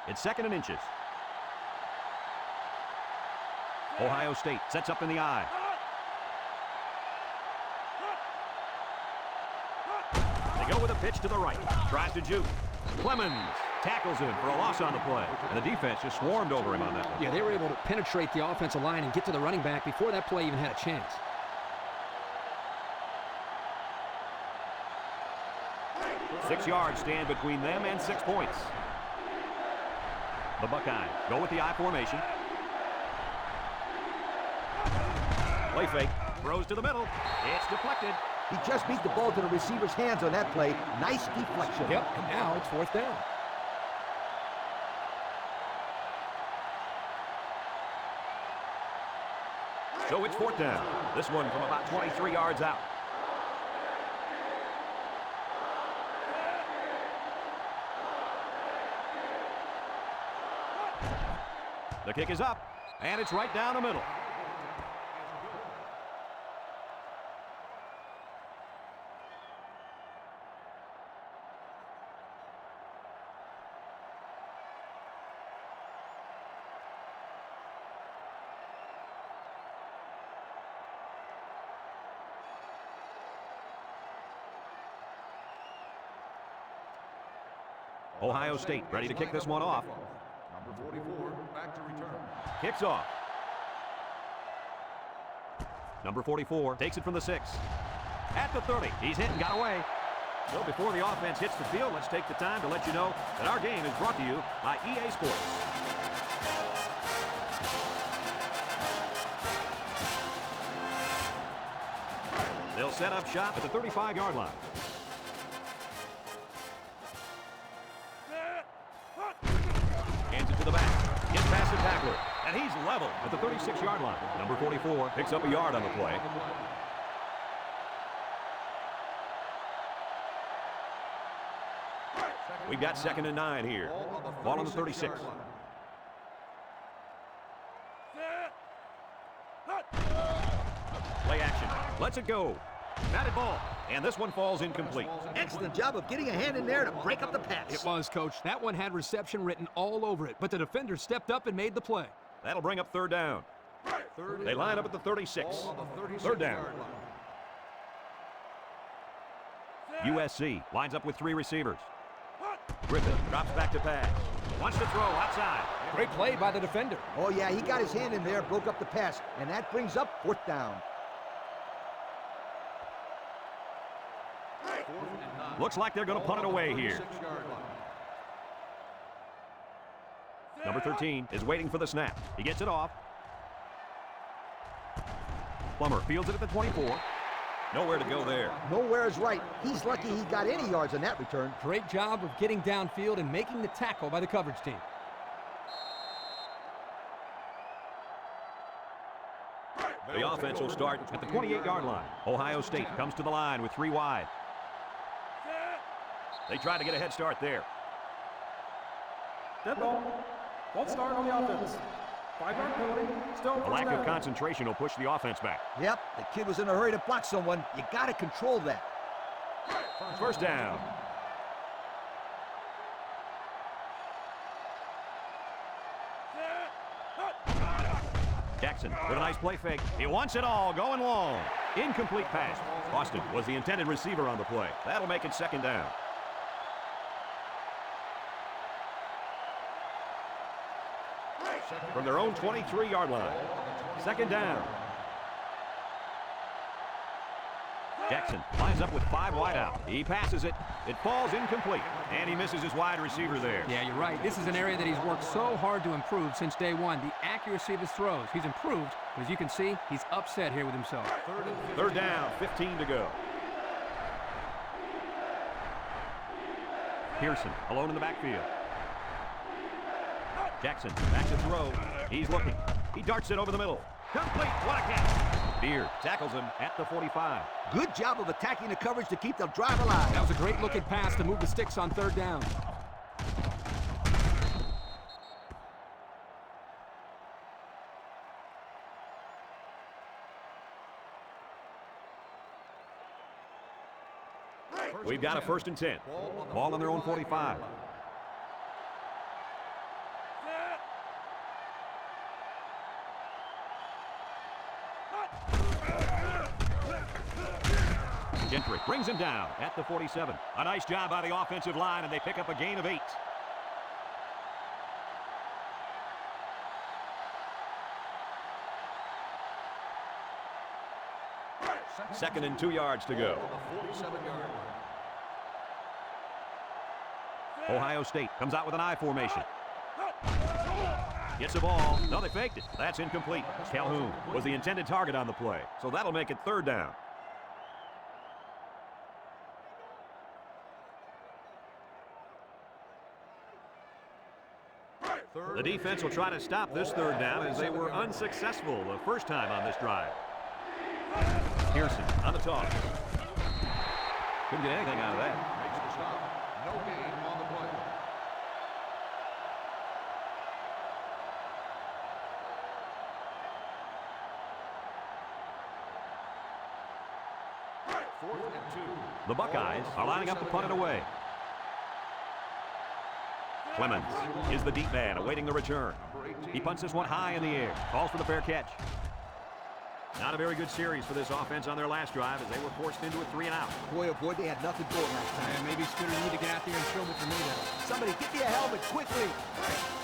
It's 2nd and inches. Ohio State sets up in the I. They go with a pitch to the right. Tries to juke. Clemens tackles him for a loss on the play. And the defense just swarmed over him on that one. Yeah, they were able to penetrate the offensive line and get to the running back before that play even had a chance. Six yards stand between them and 6 points. The Buckeyes go with the I formation. Play fake. Throws to the middle. It's deflected. He just beat the ball to the receiver's hands on that play. Nice deflection. Yep, and now it's 4th down. So it's 4th down. This one from about 23 yards out. The kick is up, and it's right down the middle. Ohio State ready to kick this one off. Number 44, back to return. Kicks off. Number 44 takes it from the 6. At the 30, he's hit and got away. So before the offense hits the field, let's take the time to let you know that our game is brought to you by EA Sports. They'll set up shop at the 35-yard line. Hands it to the back. Gets past the tackler. And he's level at the 36-yard line. Number 44 picks up a yard on the play. We've got 2nd and 9 here. Ball on the 36. Play action. Lets it go. Batted ball. And this one falls incomplete. Excellent job of getting a hand in there to break up the pass. It was, Coach. That one had reception written all over it, but the defender stepped up and made the play. That'll bring up third down. They line up at the 36. Third down. USC lines up with 3 receivers. Griffin drops back to pass. Wants to throw outside. Great play by the defender. Oh, yeah, he got his hand in there, broke up the pass, and that brings up 4th down. Looks like they're going to punt it away here. Number 13 is waiting for the snap. He gets it off. Plummer fields it at the 24. Nowhere to go there. Nowhere is right. He's lucky he got any yards on that return. Great job of getting downfield and making the tackle by the coverage team. The offense will start at the 28-yard line. Ohio State comes to the line with 3 wide. They try to get a head start there. Dead ball. False start on the offense. 5-yard penalty. Still A first lack of down. concentration will push the offense back. Yep, the kid was in a hurry to block someone. You got to control that. First down. Jackson with a nice play fake. He wants it all, going long. Incomplete pass. Austin was the intended receiver on the play. That'll make it second down. From their own 23-yard line. Second down. Jackson lines up with 5 wide out. He passes it. It falls incomplete. And he misses his wide receiver there. Yeah, you're right. This is an area that he's worked so hard to improve since day one. The accuracy of his throws. He's improved, but as you can see, he's upset here with himself. Third down, 15 to go. Pearson alone in the backfield. Jackson back to throw. He's looking. He darts it over the middle. Complete. What a catch. Beard tackles him at the 45. Good job of attacking the coverage to keep the drive alive. That was a great looking pass to move the sticks on third down. We've got a 1st and 10. Ball on their own 45. Gentry brings him down at the 47. A nice job by the offensive line, and they pick up a gain of 8. Second and 2 yards to go. Ohio State comes out with an I formation. Gets the ball. No, they faked it. That's incomplete. Calhoun was the intended target on the play, so that'll make it third down. The defense will try to stop this third down as they were unsuccessful the first time on this drive. Pearson on the toss. Couldn't get anything out of that. Makes the stop. No gain on the play. Fourth and 2. The Buckeyes are lining up to punt it away. Clemens is the deep man awaiting the return. He punts this one high in the air. Calls for the fair catch. Not a very good series for this offense on their last drive as they were forced into a 3-and-out. Boy, oh boy, they had nothing going last time. And maybe Scooter need to get out there and show what they're made of. Somebody get me a helmet quickly.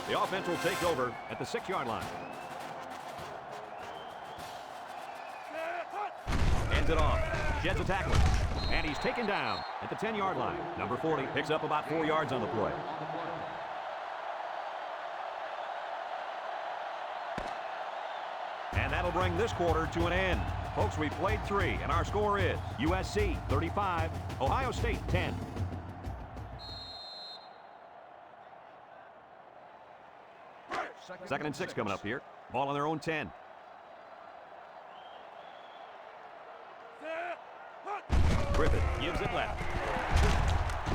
The offense will take over at the 6-yard line. Ends it off. Sheds a tackler. And he's taken down at the 10-yard line. Number 40 picks up about 4 yards on the play. And that'll bring this quarter to an end. Folks, we played 3, and our score is USC 35, Ohio State 10. Second and 6 coming up here. Ball on their own 10. Griffin gives it left.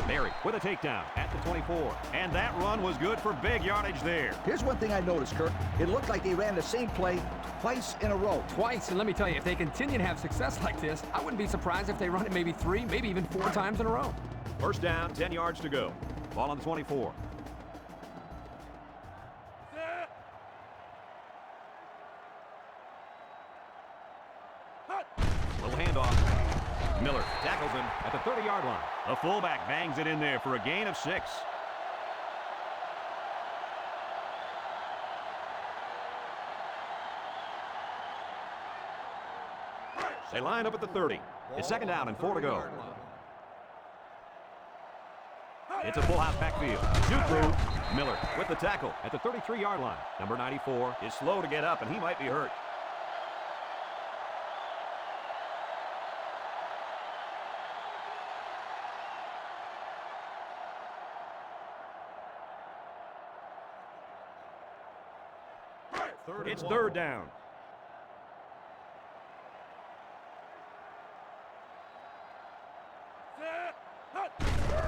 Berry with a takedown at the 24. And that run was good for big yardage there. Here's one thing I noticed, Kirk. It looked like they ran the same play twice in a row. Twice, and let me tell you, if they continue to have success like this, I wouldn't be surprised if they run it maybe 3, maybe even 4 times in a row. First down, 10 yards to go. Ball on the 24. Little handoff. Miller tackles him at the 30-yard line. The fullback bangs it in there for a gain of 6. They line up at the 30. It's second down and 4 to go. It's a full house backfield. Shoot through. Miller with the tackle at the 33-yard line. Number 94 is slow to get up, and he might be hurt. It's third down.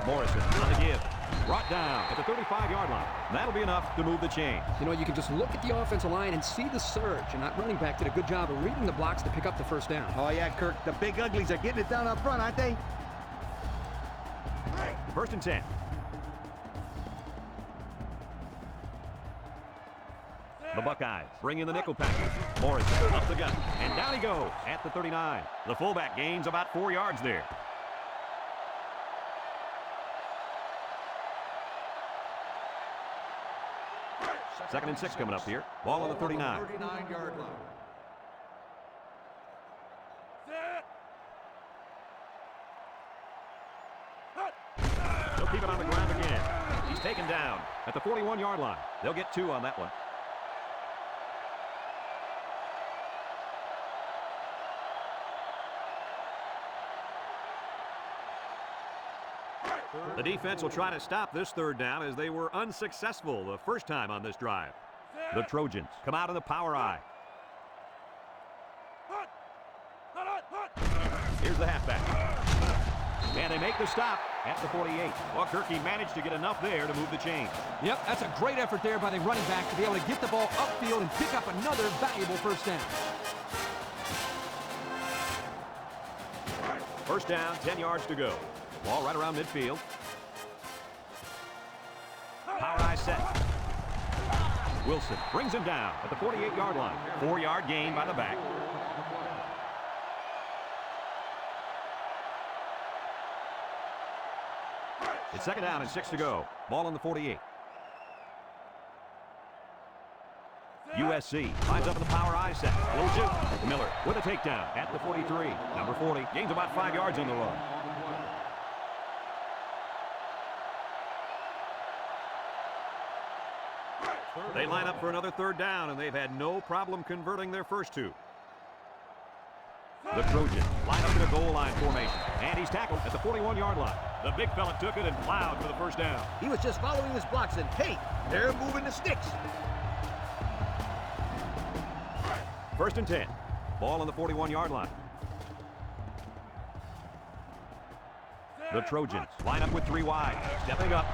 Morrison on the give. Brought down at the 35-yard line. That'll be enough to move the chain. You know, you can just look at the offensive line and see the surge, and that running back did a good job of reading the blocks to pick up the first down. Oh, yeah, Kirk. The big uglies are getting it down up front, aren't they? First and 10. The Buckeyes bring in the nickel package. Morrison up the gut, and down he goes at the 39. The fullback gains about 4 yards there. Second and 6 coming up here. Ball on the 39. 39-yard line. They'll keep it on the ground again. He's taken down at the 41-yard line. They'll get 2 on that one. The defense will try to stop this third down as they were unsuccessful the first time on this drive. The Trojans come out of the power eye. Here's the halfback. And they make the stop at the 48. Well, Kirky managed to get enough there to move the chain. Yep, that's a great effort there by the running back to be able to get the ball upfield and pick up another valuable first down. First down, 10 yards to go. Ball right around midfield. Power eye set. Wilson brings him down at the 48-yard line. 4-yard gain by the back. It's second down and 6 to go. Ball on the 48. USC lines up in the power eye set. Little shoot. Miller with a takedown at the 43. Number 40 gains about 5 yards on the run. They line up for another third down, and they've had no problem converting their first 2. The Trojans line up in a goal line formation, and he's tackled at the 41-yard line. The big fella took it and plowed for the first down. He was just following his blocks, and hey, they're moving the sticks. First and 10. Ball on the 41-yard line. The Trojans line up with 3 wide. Stepping up.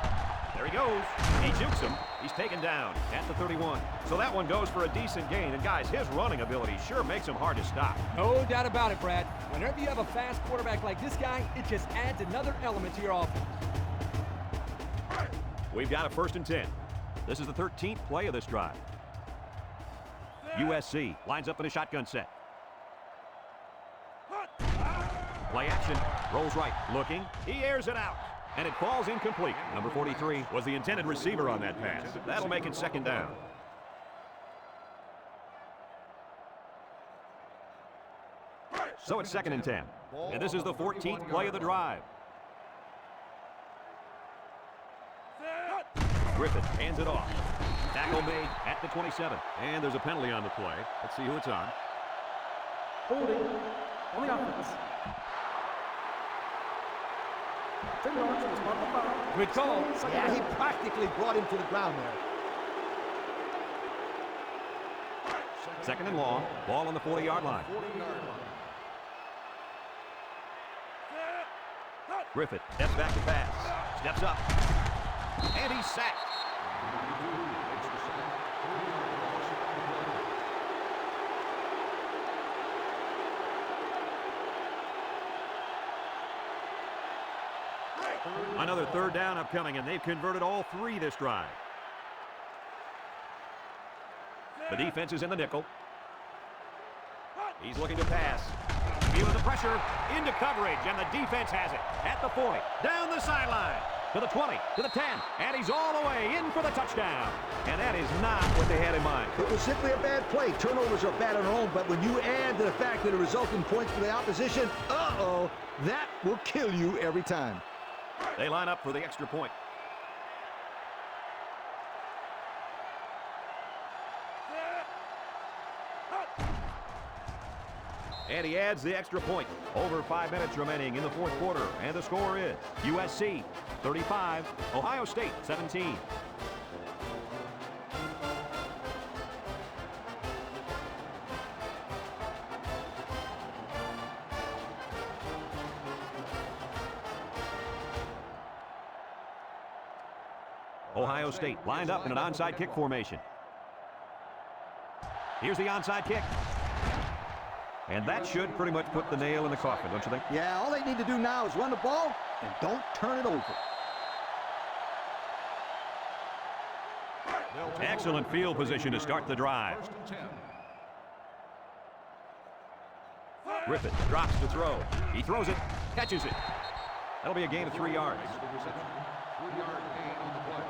There he goes. He jukes him. He's taken down at the 31. So that one goes for a decent gain. And guys, his running ability sure makes him hard to stop. No doubt about it, Brad. Whenever you have a fast quarterback like this guy, it just adds another element to your offense. We've got a first and 10. This is the 13th play of this drive. USC lines up in a shotgun set. Play action. Rolls right. Looking. He airs it out. And it falls incomplete. Number 43 was the intended receiver on that pass. That'll make it second down. So it's second and 10. And this is the 14th play of the drive. Griffith hands it off. Tackle made at the 27. And there's a penalty on the play. Let's see who it's on. Holding on the offense. 10 yards to the spot of the foul. Good call. Yeah, he practically brought him to the ground there. Second and long. Ball on the 40-yard line. Griffith steps back to pass. Steps up. And he's sacked. Another third down upcoming, and they've converted all three this drive. The defense is in the nickel. He's looking to pass. Feeling the pressure, into coverage, and the defense has it. At the 40, down the sideline, to the 20, to the 10, and he's all the way in for the touchdown. And that is not what they had in mind. It was simply a bad play. Turnovers are bad on their own, but when you add to the fact that it results in points for the opposition, that will kill you every time. They line up for the extra point. And he adds the extra point. Over 5 minutes remaining in the fourth quarter. And the score is USC 35, Ohio State 17. Ohio State lined up in an onside kick formation. Here's the onside kick. And that should pretty much put the nail in the coffin, don't you think? Yeah, all they need to do now is run the ball and don't turn it over. Excellent field position to start the drive. Griffith drops to throw. He throws it, catches it. That'll be a gain of 3 yards. 3-yard gain on the play.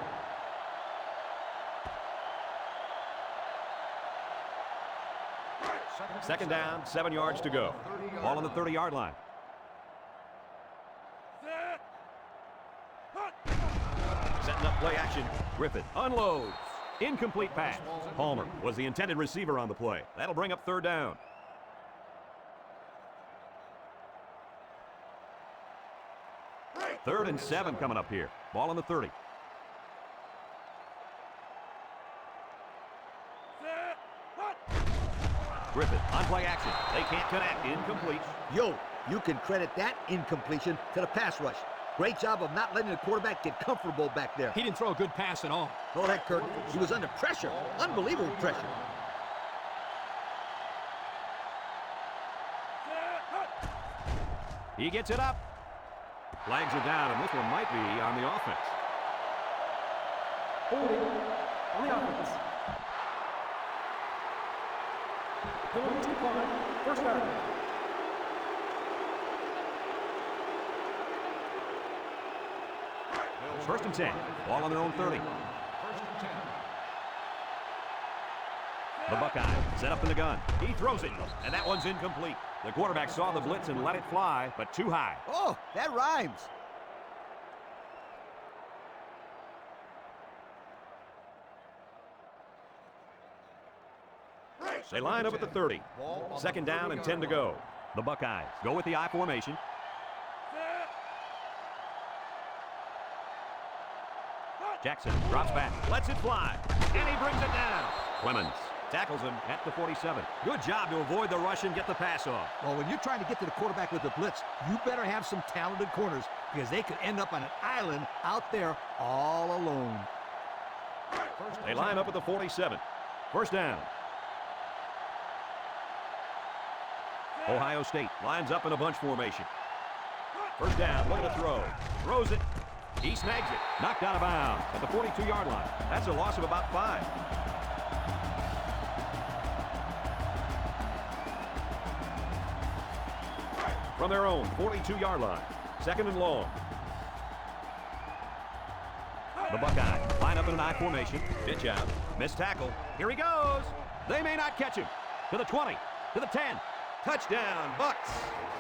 Second down, 7 yards to go. Ball on the 30-yard line. Setting up play action. Griffith unloads. Incomplete pass. Palmer was the intended receiver on the play. That'll bring up third down. Third and 7 coming up here. Ball on the 30. Griffith on play action. They can't connect. Incomplete. You can credit that incompletion to the pass rush. Great job of not letting the quarterback get comfortable back there. He didn't throw a good pass at all. Oh, that Kirk. He was under pressure. Unbelievable pressure. He gets it up. Flags are down, and this one might be on the offense. Holding on the offense. Penalties declined. First down. First and 10. Ball on their own 30. First and 10. The Buckeyes set up in the gun. He throws it, and that one's incomplete. The quarterback saw the blitz and let it fly, but too high. Oh, that rhymes. They line up at the 30. Second down and 10 to go. The Buckeyes go with the I formation. Jackson drops back, lets it fly, and he brings it down. Clemens tackles him at the 47. Good job to avoid the rush and get the pass off. Well, when you're trying to get to the quarterback with the blitz, you better have some talented corners because they could end up on an island out there all alone. They line up at the 47. First down. Ohio State lines up in a bunch formation. First down, looking to throw. Throws it. He snags it. Knocked out of bounds at the 42-yard line. That's a loss of about 5. From their own 42-yard line. Second and long. The Buckeyes line up in an I formation. Pitch out. Missed tackle. Here he goes. They may not catch him. To the 20. To the 10. Touchdown, Bucks.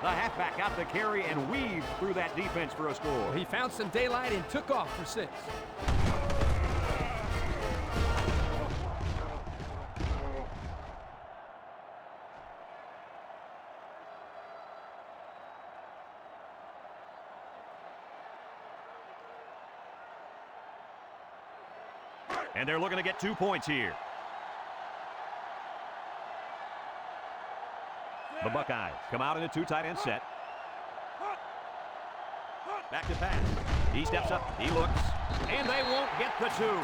The halfback out the carry and weaved through that defense for a score. He found some daylight and took off for 6. And they're looking to get 2 points here. The Buckeyes come out in a 2 tight end set. Back to pass. He steps up, he looks, and they won't get the 2.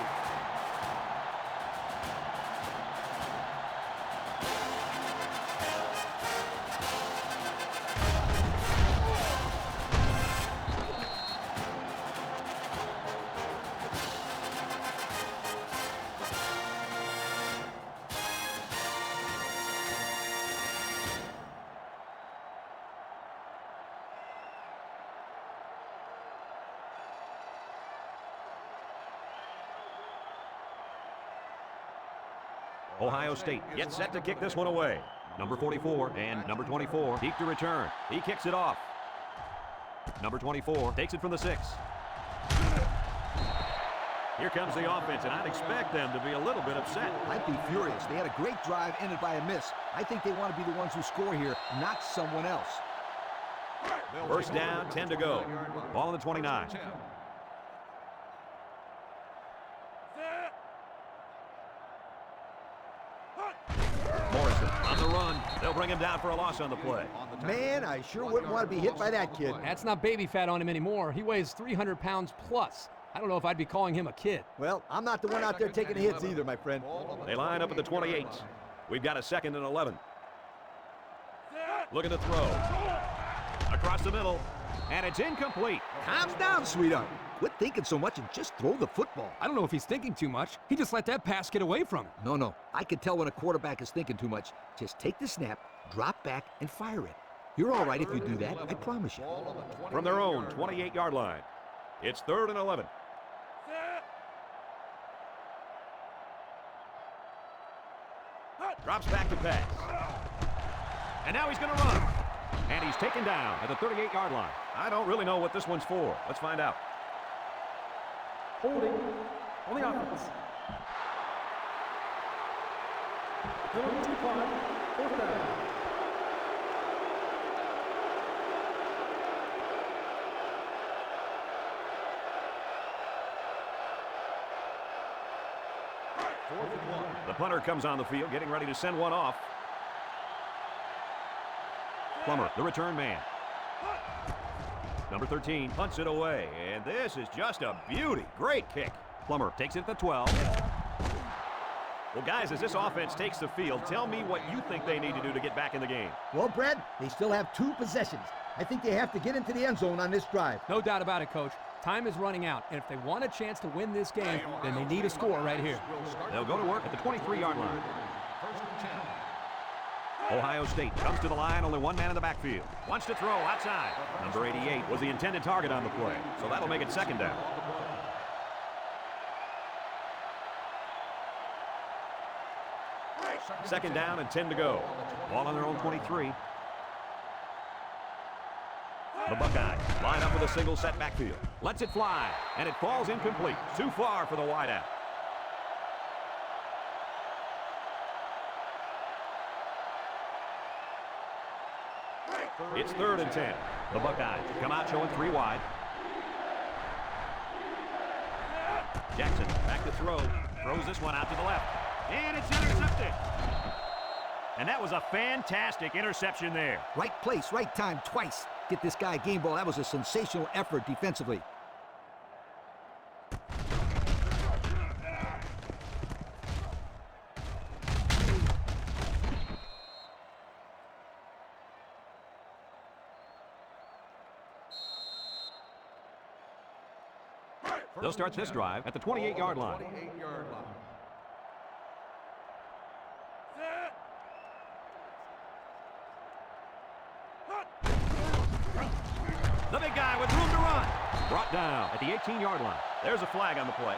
Ohio State gets set to kick this one away. Number 44 and number 24 deep to return. He kicks it off. Number 24 takes it from the 6. Here comes the offense, and I'd expect them to be a little bit upset. I'd be furious. They had a great drive ended by a miss. I think they want to be the ones who score here, not someone else. First down, 10 to go. Ball on the 29. Morrison on the run. They'll bring him down for a loss on the play. Man, I sure wouldn't want to be hit by that kid. That's not baby fat on him anymore. He weighs 300 pounds plus. I don't know if I'd be calling him a kid. Well, I'm not the one out there taking the hits either, my friend. They line up at the 28. We've got a 2nd and 11. Looking to throw. Across the middle. And it's incomplete. Calm down, sweetheart. Quit thinking so much and just throw the football. I don't know if he's thinking too much. He just let that pass get away from him. No. I can tell when a quarterback is thinking too much. Just take the snap, drop back, and fire it. You're all right if you do that, I promise you. From their own 28-yard line. It's 3rd and 11. Drops back to pass. And now he's going to run. And he's taken down at the 38-yard line. I don't really know what this one's for. Let's find out. Holding on the offense. Penalty decline. 4th down. The punter comes on the field, getting ready to send one off. Plummer, the return man. Number 13 punts it away, and this is just a beauty. Great kick. Plummer takes it at the 12. Well, guys, as this offense takes the field, tell me what you think they need to do to get back in the game. Well, Brad, they still have 2 possessions. I think they have to get into the end zone on this drive. No doubt about it, Coach. Time is running out, and if they want a chance to win this game, then they need a score right here. They'll go to work at the 23-yard line. Ohio State comes to the line, only one man in the backfield. Wants to throw outside. Number 88 was the intended target on the play, so that'll make it 2nd down. Second down and 10 to go. Ball on their own 23. The Buckeyes line up with a single set backfield. Lets it fly, and it falls incomplete. Too far for the wideout. It's 3rd and 10. The Buckeyes come out showing 3 wide. Jackson back to throw. Throws this one out to the left. And it's intercepted. And that was a fantastic interception there. Right place, right time, twice. Get this guy a game ball. That was a sensational effort defensively. They'll start this drive at the 28-yard line. The big guy with room to run. Brought down at the 18-yard line. There's a flag on the play.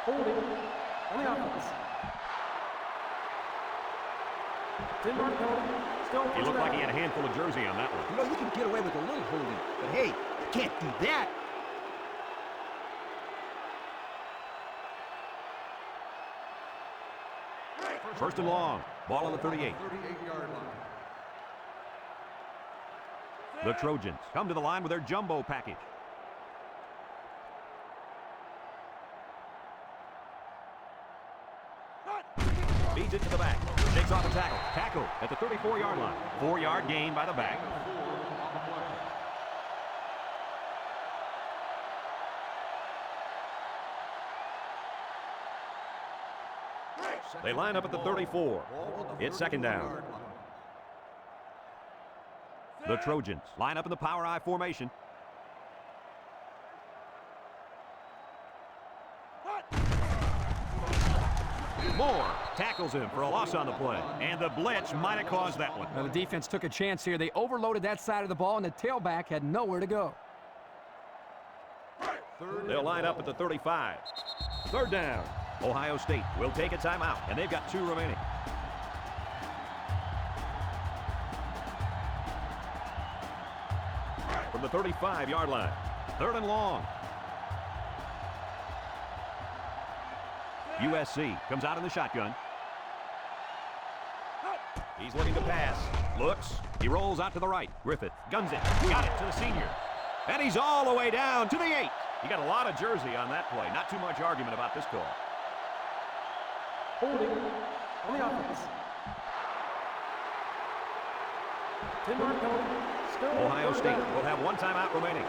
Holding on the offense. 10-yard penalty. Still He looked like he had a handful of jersey on that one. You know, you can get away with a little holding, but hey, you can't do that. First and long. Ball on the 38. The Trojans come to the line with their jumbo package. Feeds it to the back. Takes off a tackle. Tackle at the 34-yard line. 4-yard gain by the back. They line up at the 34. It's second down. The Trojans line up in the power I formation. Moore tackles him for a loss on the play, and the blitz might have caused that one. Well, the defense took a chance here. They overloaded that side of the ball, and the tailback had nowhere to go. They'll line up at the 35. Third down. Ohio State will take a timeout, and they've got 2 remaining. From the 35-yard line. Third and long. USC comes out in the shotgun. He's looking to pass. Looks. He rolls out to the right. Griffith guns it. Got it to the senior. And he's all the way down to the 8. He got a lot of jersey on that play. Not too much argument about this call. Holding on the offense. 10-yard penalty. Still Ohio State will have 1 timeout remaining.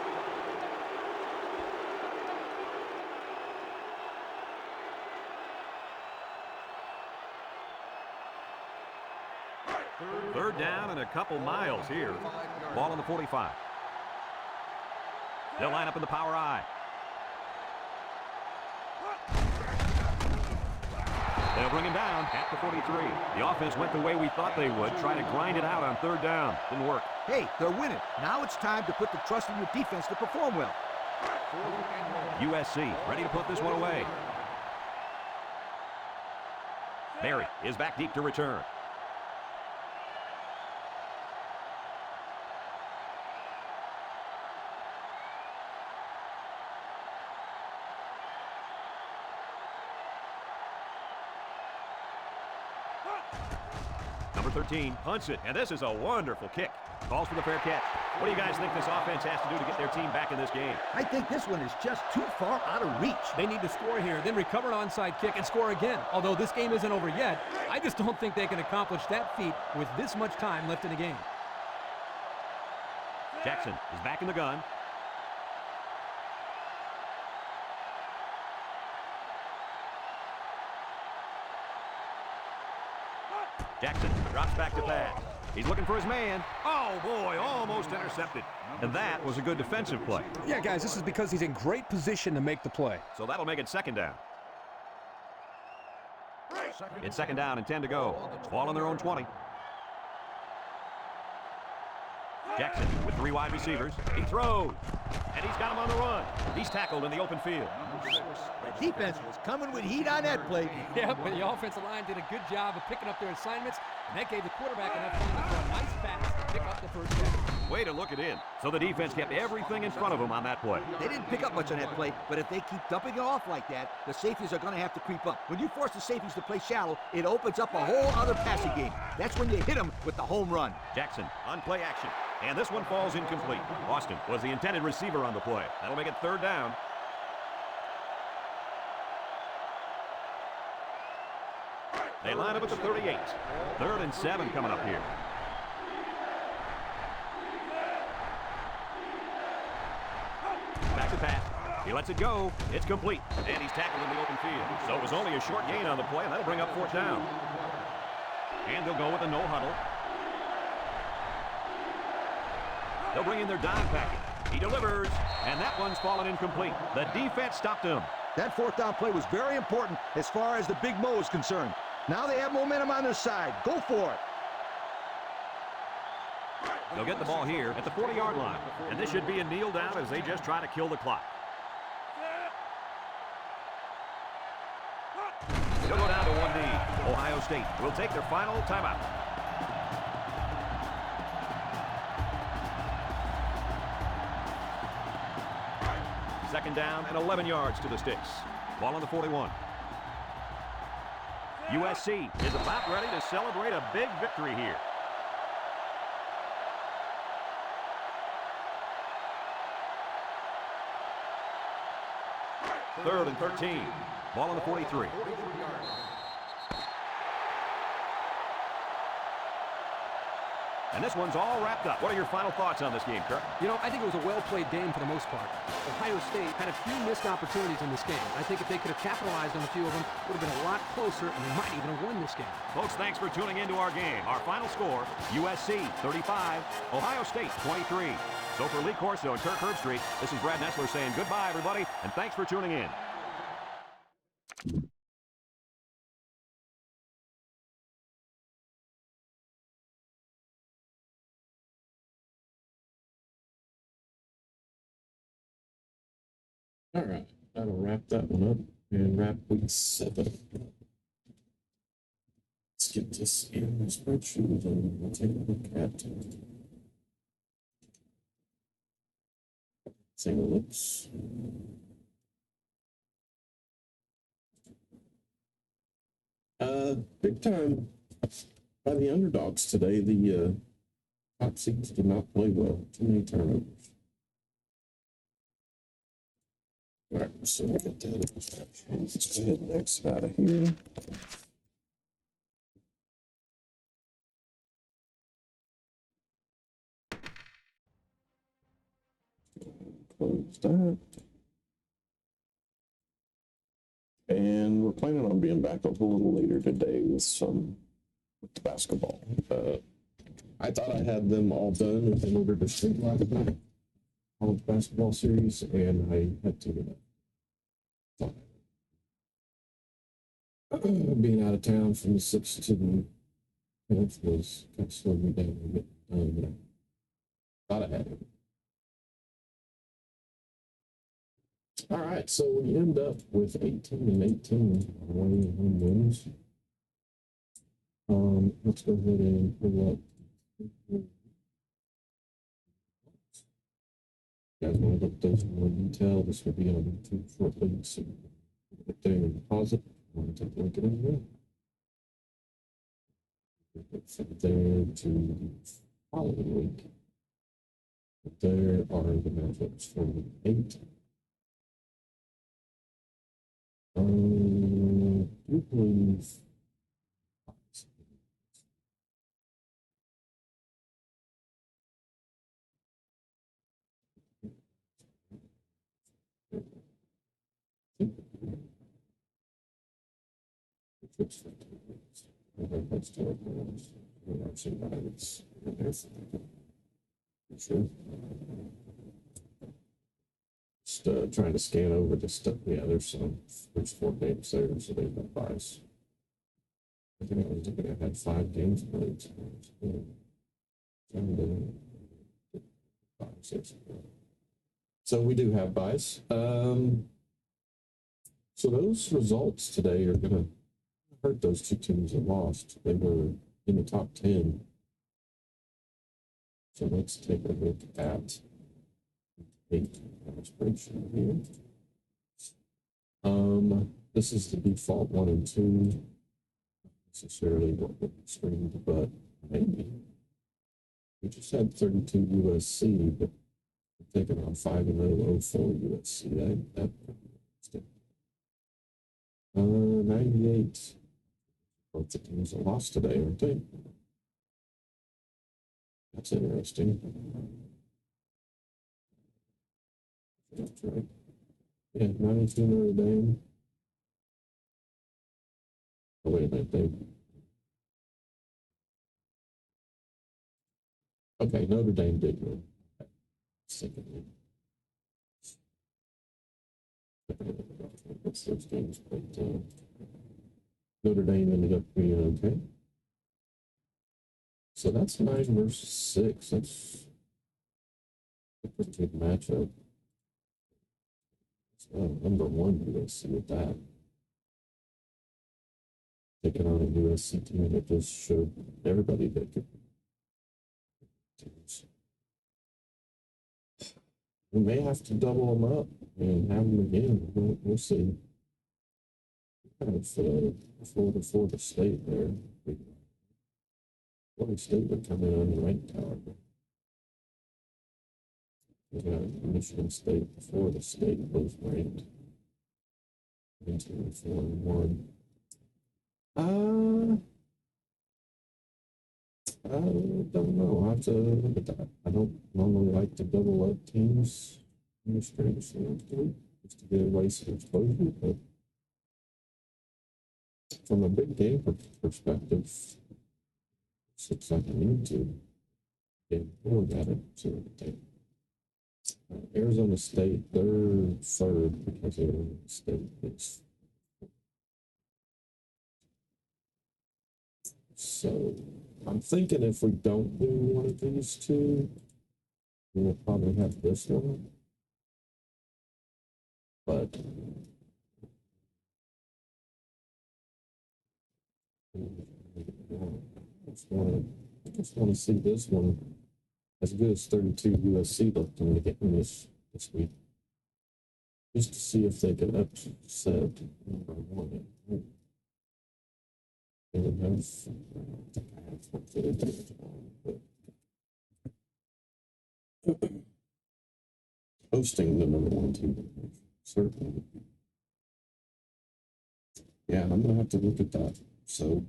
Third down and a couple miles here. Ball on the 45. They'll line up in the power I. They'll bring him down at the 43. The offense went the way we thought they would, try to grind it out on third down. Didn't work. Hey, they're winning. Now it's time to put the trust in your defense to perform well. USC ready to put this one away. Berry is back deep to return. Number 13 punts it, and this is a wonderful kick. Calls for the fair catch. What do you guys think this offense has to do to get their team back in this game? I think this one is just too far out of reach. They need to score here, then recover an onside kick and score again. Although this game isn't over yet, I just don't think they can accomplish that feat with this much time left in the game. Jackson is back in the gun. Jackson drops back to pass. He's looking for his man. Oh, boy, almost intercepted. And that was a good defensive play. Yeah, guys, this is because he's in great position to make the play. So that'll make it second down. It's second down and 10 to go. Ball on their own 20. Jackson with 3 wide receivers. He throws. And he's got him on the run. He's tackled in the open field. The defense was coming with heat on that play. Yeah, but the offensive line did a good job of picking up their assignments, and that gave the quarterback enough time to throw a nice pass to pick up the first down. Way to look it in. So the defense kept everything in front of them on that play. They didn't pick up much on that play, but if they keep dumping it off like that, the safeties are going to have to creep up. When you force the safeties to play shallow, it opens up a whole other passing game. That's when you hit them with the home run. Jackson on play action. And this one falls incomplete. Austin was the intended receiver on the play. That'll make it third down. They line up at the 38. 3rd and 7 coming up here. Back to pass. He lets it go. It's complete. And he's tackled in the open field. So it was only a short gain on the play, and that'll bring up 4th down. And they'll go with a no huddle. They'll bring in their dime package. He delivers, and that one's fallen incomplete. The defense stopped him. That 4th down play was very important as far as the Big Mo is concerned. Now they have momentum on their side. Go for it. They'll get the ball here at the 40-yard line. And this should be a kneel down as they just try to kill the clock. They'll go down to 1 knee. Ohio State will take their final timeout. Second down and 11 yards to the sticks. Ball on the 41. USC is about ready to celebrate a big victory here. Third and 13. Ball on the 43. And this one's all wrapped up. What are your final thoughts on this game, Kirk? You know, I think it was a well-played game for the most part. Ohio State had a few missed opportunities in this game. I think if they could have capitalized on a few of them, it would have been a lot closer, and they might even have won this game. Folks, thanks for tuning into our game. Our final score, USC 35, Ohio State 23. So for Lee Corso and Kirk Herbstreit, this is Brad Nessler saying goodbye, everybody, and thanks for tuning in. All right, that'll wrap that one up and wrap week 7. Let's get this in the spreadsheet and we'll take a look at single looks. Big time by the underdogs today. The top seeds did not play well. Too many turnovers. All right, so we'll get that. Let's go ahead and exit out of here. Close that. And we're planning on being back up a little later today with the basketball. I thought I had them all done in order to stream last night. College basketball series, and I had to being out of town from the 6th to the 10th was kind of slowed me down a bit. Thought I had it. All right, so we end up with 18-18 away home wins. Let's go ahead and pull up. You guys want to look at those in more detail? This will be on YouTube shortly. So right there and deposit. I want to take a look at it here. From there to the following week. There are the matchups for week 8. I do believe sure. Just trying to scan over this stuff. Yeah, there's 4 games there, so they have buys. I think I was looking at had 5 games played. So we do have buys. So those results today are going to hurt those 2 teams that lost. They were in the top 10. So let's take a look at 8 spreadsheet here. This is the default 1 and 2. Not necessarily what we streamed, but maybe. We just had 32 USC, but we're taking on 5-0 04 USC. That 98. Both the teams that lost today, aren't they? That's interesting. That's right. Yeah, 92 Notre Dame. Oh, wait a minute. Okay, Notre Dame did win. What's those games? But Notre Dame ended up being okay. So that's 9 versus 6. That's a pretty good matchup. Number 1 USC with that. Taking on a USC team that just showed everybody they could. We may have to double them up and have them again. We'll see. Kind of Florida State there. Florida State would come in unranked, however. We got Michigan State, Florida State, both ranked. 4-1. I don't know. I have to look at that. I don't normally like to double up teams in the straight just to get away some exposure, but from a big game perspective, it looks like I need to get more at it. So Arizona State, they're third because Arizona State is. So I'm thinking if we don't do one of these two, we'll probably have this one. But I just want to see this one as good as 32 USC looked in the game this week. Just to see if they can upset number one. They would have, but hosting the number one team, certainly. Yeah, I'm going to have to look at that. So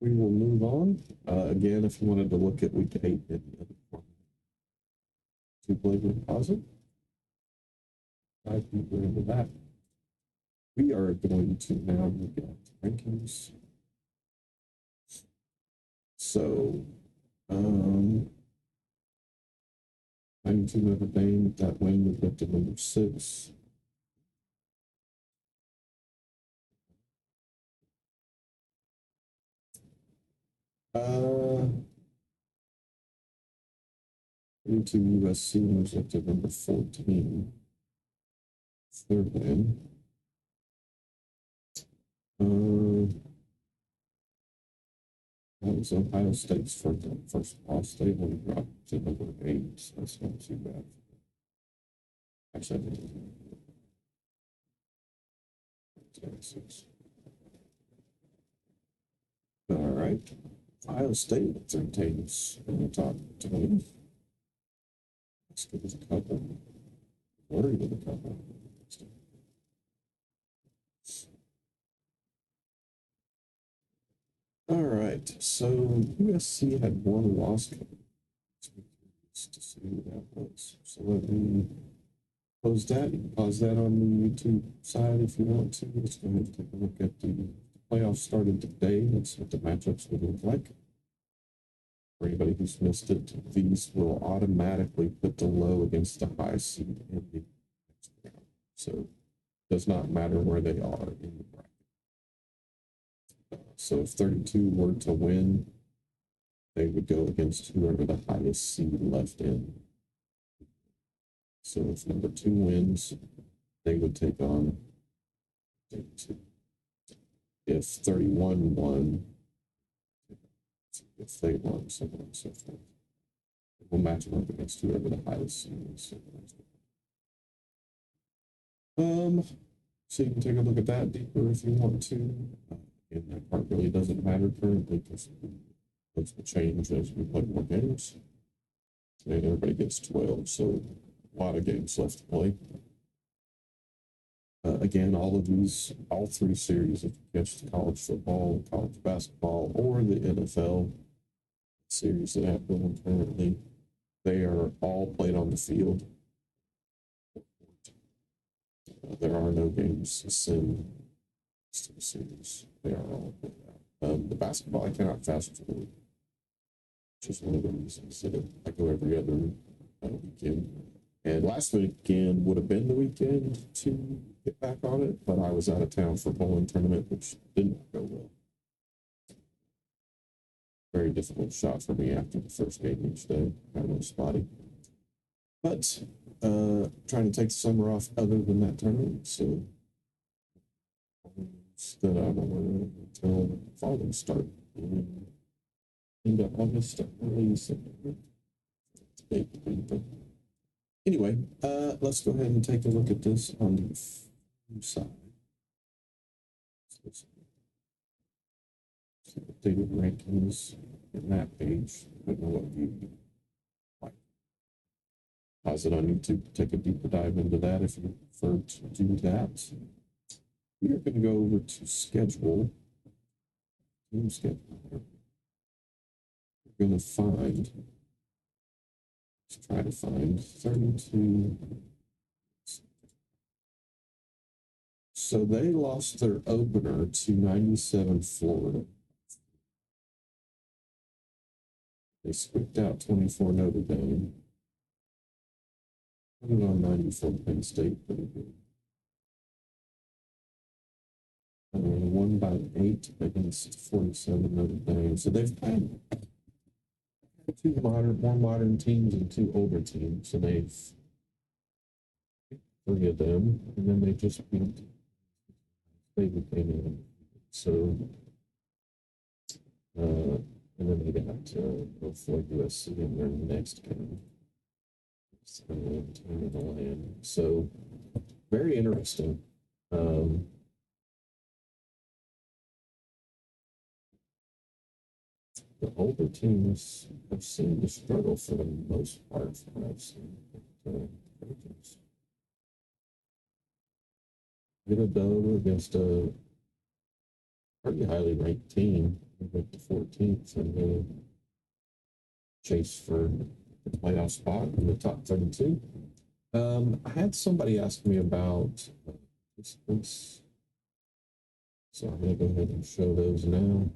we will move on. Again, if you wanted to look at week 8 in the other part, to play with deposit, 5 people into that. We are going to now look at rankings. So, 92 Notre Dame, that win would get to number 6. Uh, 32 USC moves up to number 14. Third win. That was Ohio State's first loss. They only dropped to number 8, so that's not too bad. Actually, I think all right. Ohio State with 3 teams in the top 20. Let's give us a couple. Worried with a couple. All right, so USC had 1 loss to see who that was. So let me close that. You can pause that on the YouTube side if you want to. Let's go ahead and take a look at the playoffs started today. Let's see what the matchups would look like. For anybody who's missed it, these will automatically put the low against the high seed in the next round. So it does not matter where they are in the bracket. So if 32 were to win, they would go against whoever the highest seed left in. So if number 2 wins, they would take on 32. If 31 won, if they won, so on and so forth. We'll match them up against whoever the highest seed is. So you can take a look at that deeper if you want to. And that part really doesn't matter currently because those will change as we play more games. And everybody gets 12, so a lot of games left to play. Again, all 3 series, if you catch the college football, college basketball, or the NFL series that have going currently, they are all played on the field. There are no games sent to the series. They are all played out. The basketball, I cannot fast forward, which is one of the reasons that I go every other weekend. And last weekend would have been the weekend to get back on it, but I was out of town for a bowling tournament, which didn't go well. Very difficult shot for me after the first game each day. Kind of spotty. But trying to take the summer off other than that tournament, so that I'm aware of until fall start in end of August, early September. But anyway, let's go ahead and take a look at this on the side. So updated rankings in that page. I don't know what you like. Pause it on YouTube to take a deeper dive into that if you prefer to do that. We are going to go over to schedule. Team schedule. we're going to find, let's try to find 32. So they lost their opener to 97 Florida. They squeaked out 24 Notre Dame. Put it on 94 Penn State, pretty good. Won by 8 against 47 Notre Dame. So they've had more modern teams and 2 older teams. So they've 3 of them, and then they just beat. They came in. So, and then they got before USC in their next game. Time of the land. So, very interesting. The older teams have seemed to struggle for the most part from what I've seen. Get a dub against a pretty highly ranked team, like the 14th, and the chase for the playoff spot in the top 32. I had somebody ask me about this, so I'm going to go ahead and show those now.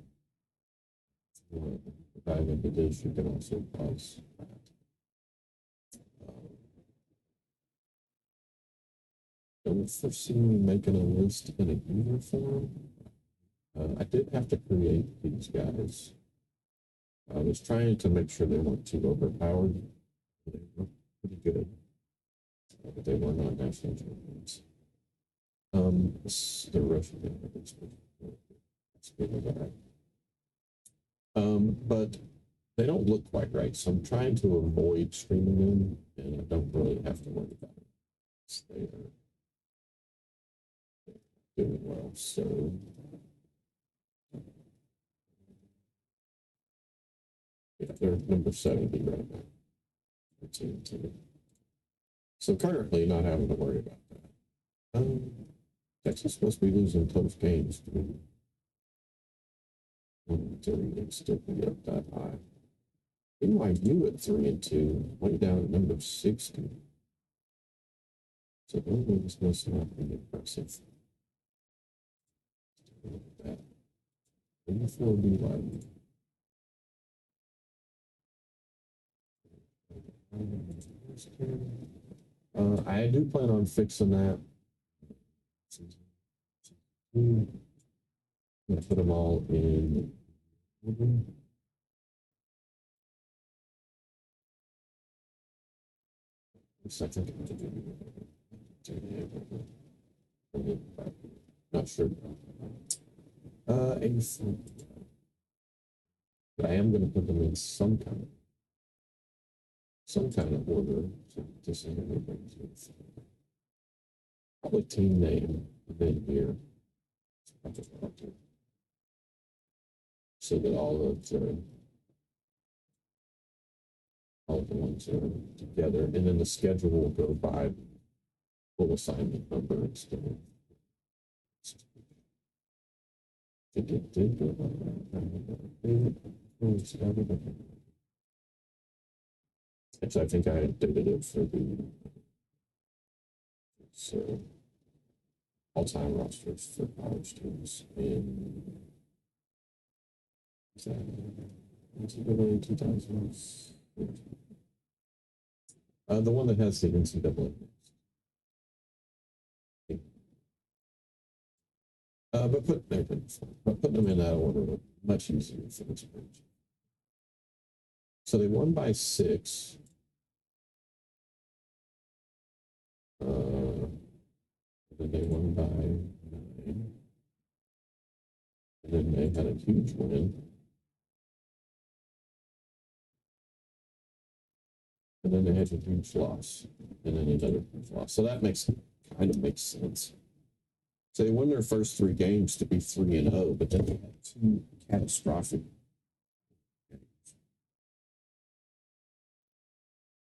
Dive into this, you can also pause that. Don't foresee me making a list in a user form. I did have to create these guys. I was trying to make sure they weren't too overpowered. They were pretty good, but they were not national champions. The Russian guys, that's good. But they don't look quite right, so I'm trying to avoid streaming them, and I don't really have to worry about it. They are doing well, so yeah, they're number 70 right now. So currently not having to worry about that. Texas supposed to be losing close games too. They still be up that high. NYU at 3-2, way down at number 60. So this must not be impressive. Look at that. And this will be like I do plan on fixing that. I'm gonna put them all in. Not sure. But I am going to put them in some kind of order. So this is going to probably team name, and then here. So that all of the ones are together, and then the schedule will go by full assignment number instead of. Actually, I think I updated it for the all-time rosters for college teams in 2000. The one that has the NCAA. But putting them in that order much easier for this page. So they won by 6. Then they won by 9. And then they had a huge win. And then they had a huge loss. And then another huge loss. So that kind of makes sense. So they won their first 3 games to be 3-0, but then they had 2 catastrophic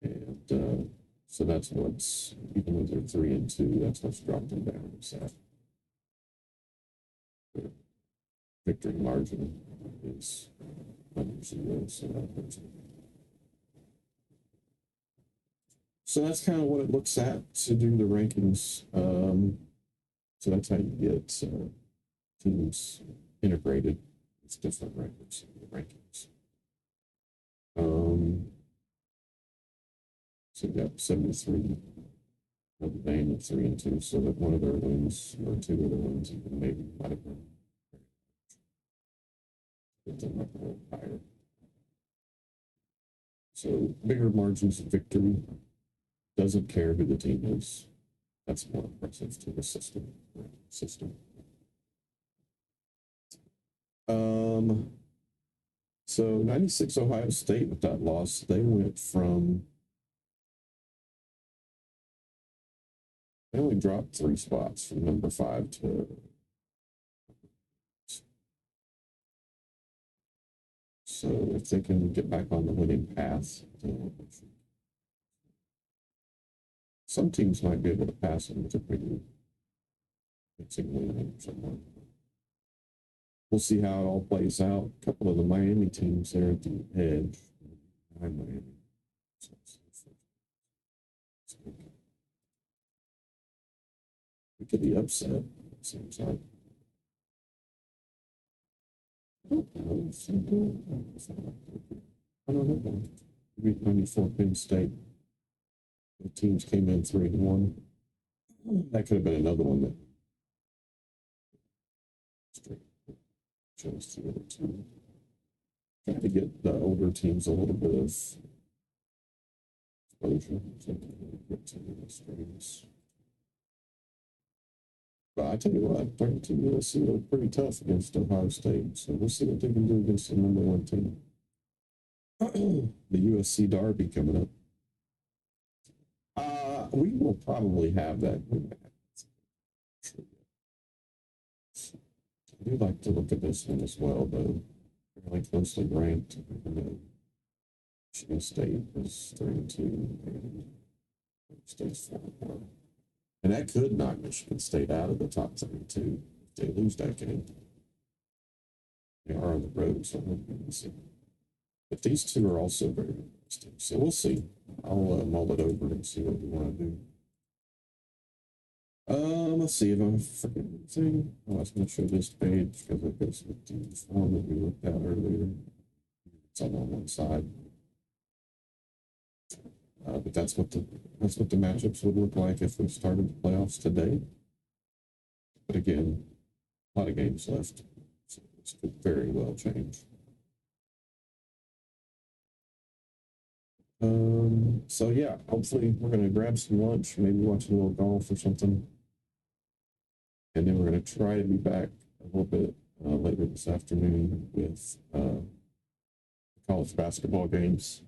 games. And so that's what's, even though they're 3-2, that's what's dropped them down. Is that the victory margin is So that's kind of what it looks at to do the rankings. So that's how you get teams integrated with different rankings. So we got 73. Notre Dame at 3-2, so that one of their wins or two of the wins even maybe might have been get them up a little higher. So bigger margins of victory. Doesn't care who the team is. That's more impressive to the system. So 96 Ohio State with that loss, they went from they only dropped 3 spots from number 5 to so if they can get back on the winning path, some teams might be able to pass them with a pretty win somewhere. We'll see how it all plays out. A couple of the Miami teams there at the edge. Miami. We could be upset. It seems like. I don't know. We beat 94 Penn State. The teams came in 3-1. That could have been another one that chose the other two. Trying to get the older teams a little bit of exposure. Get to the streams. But I tell you what, 32 USC looked pretty tough against Ohio State. So we'll see what they can do against the number 1 team. The USC Derby coming up. We will probably have that. I do like to look at this one as well, though. Fairly closely ranked. Michigan State is 3-2, and State's 4-1. And that could knock Michigan State out of the top 32 if they lose that game. They are on the road, so we'll see. But these two are also very interesting. So we'll see. I'll mull it over and see what we want to do. Let's see if I'm forgetting anything. I was going to show this page because it goes with the form that we looked at earlier. It's all on one side. But that's what the matchups would look like if we started the playoffs today. But again, a lot of games left, so this could very well change. So yeah, hopefully we're gonna grab some lunch, maybe watch a little golf or something, and then we're gonna try to be back a little bit later this afternoon with college basketball games.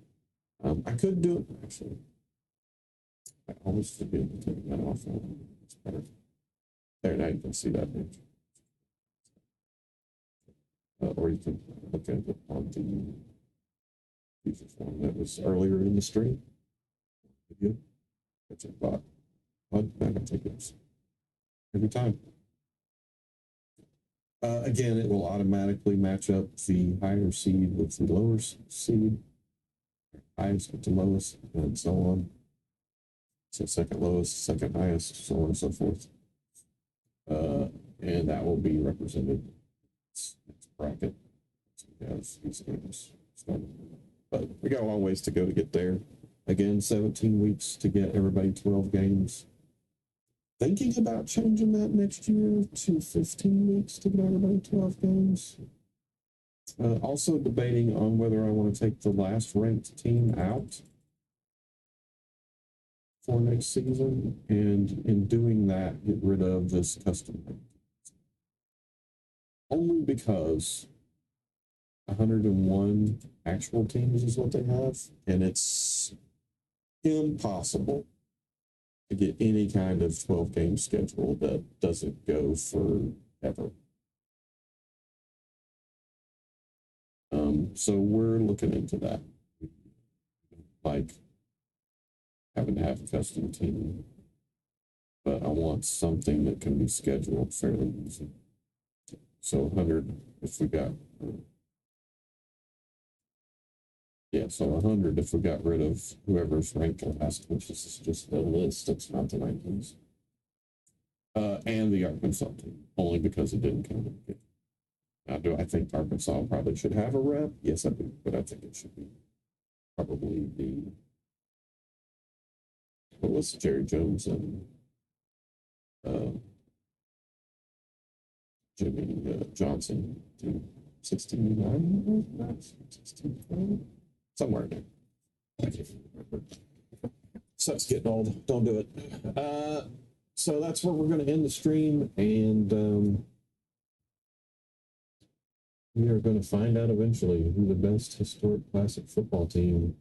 I could do it actually. I always forget to take that off. It's better. There, now you can see that page. Or you can look at it on the user form that was earlier in the stream. Video. That's a bot. I'm not going to take this every time. Again, it will automatically match up the higher seed with the lower seed. Highest with the lowest, and so on. So second lowest, second highest, so on and so forth. And that will be represented in this bracket. So we have these games. But we got a long ways to go to get there. Again, 17 weeks to get everybody 12 games. Thinking about changing that next year to 15 weeks to get everybody 12 games. Also debating on whether I want to take the last ranked team out for next season, and in doing that, get rid of this custom rank. Only because 101 actual teams is what they have, and it's impossible to get any kind of 12-game schedule that doesn't go forever. So we're looking into that. Like having to have a custom team, but I want something that can be scheduled fairly easy. So 100, if we got Yeah, so 100 if we got rid of whoever's ranked last, which is just the list. It's not the rankings. And the Arkansas team, only because it didn't count in the game. Now, do I think Arkansas probably should have a rep? Yes, I do, but I think it should be probably what's Jerry Jones and Jimmy Johnson to 69, 16, somewhere in there. I can't remember. Sucks getting old. Don't do it. So that's where we're going to end the stream, and we are going to find out eventually who the best historic classic football team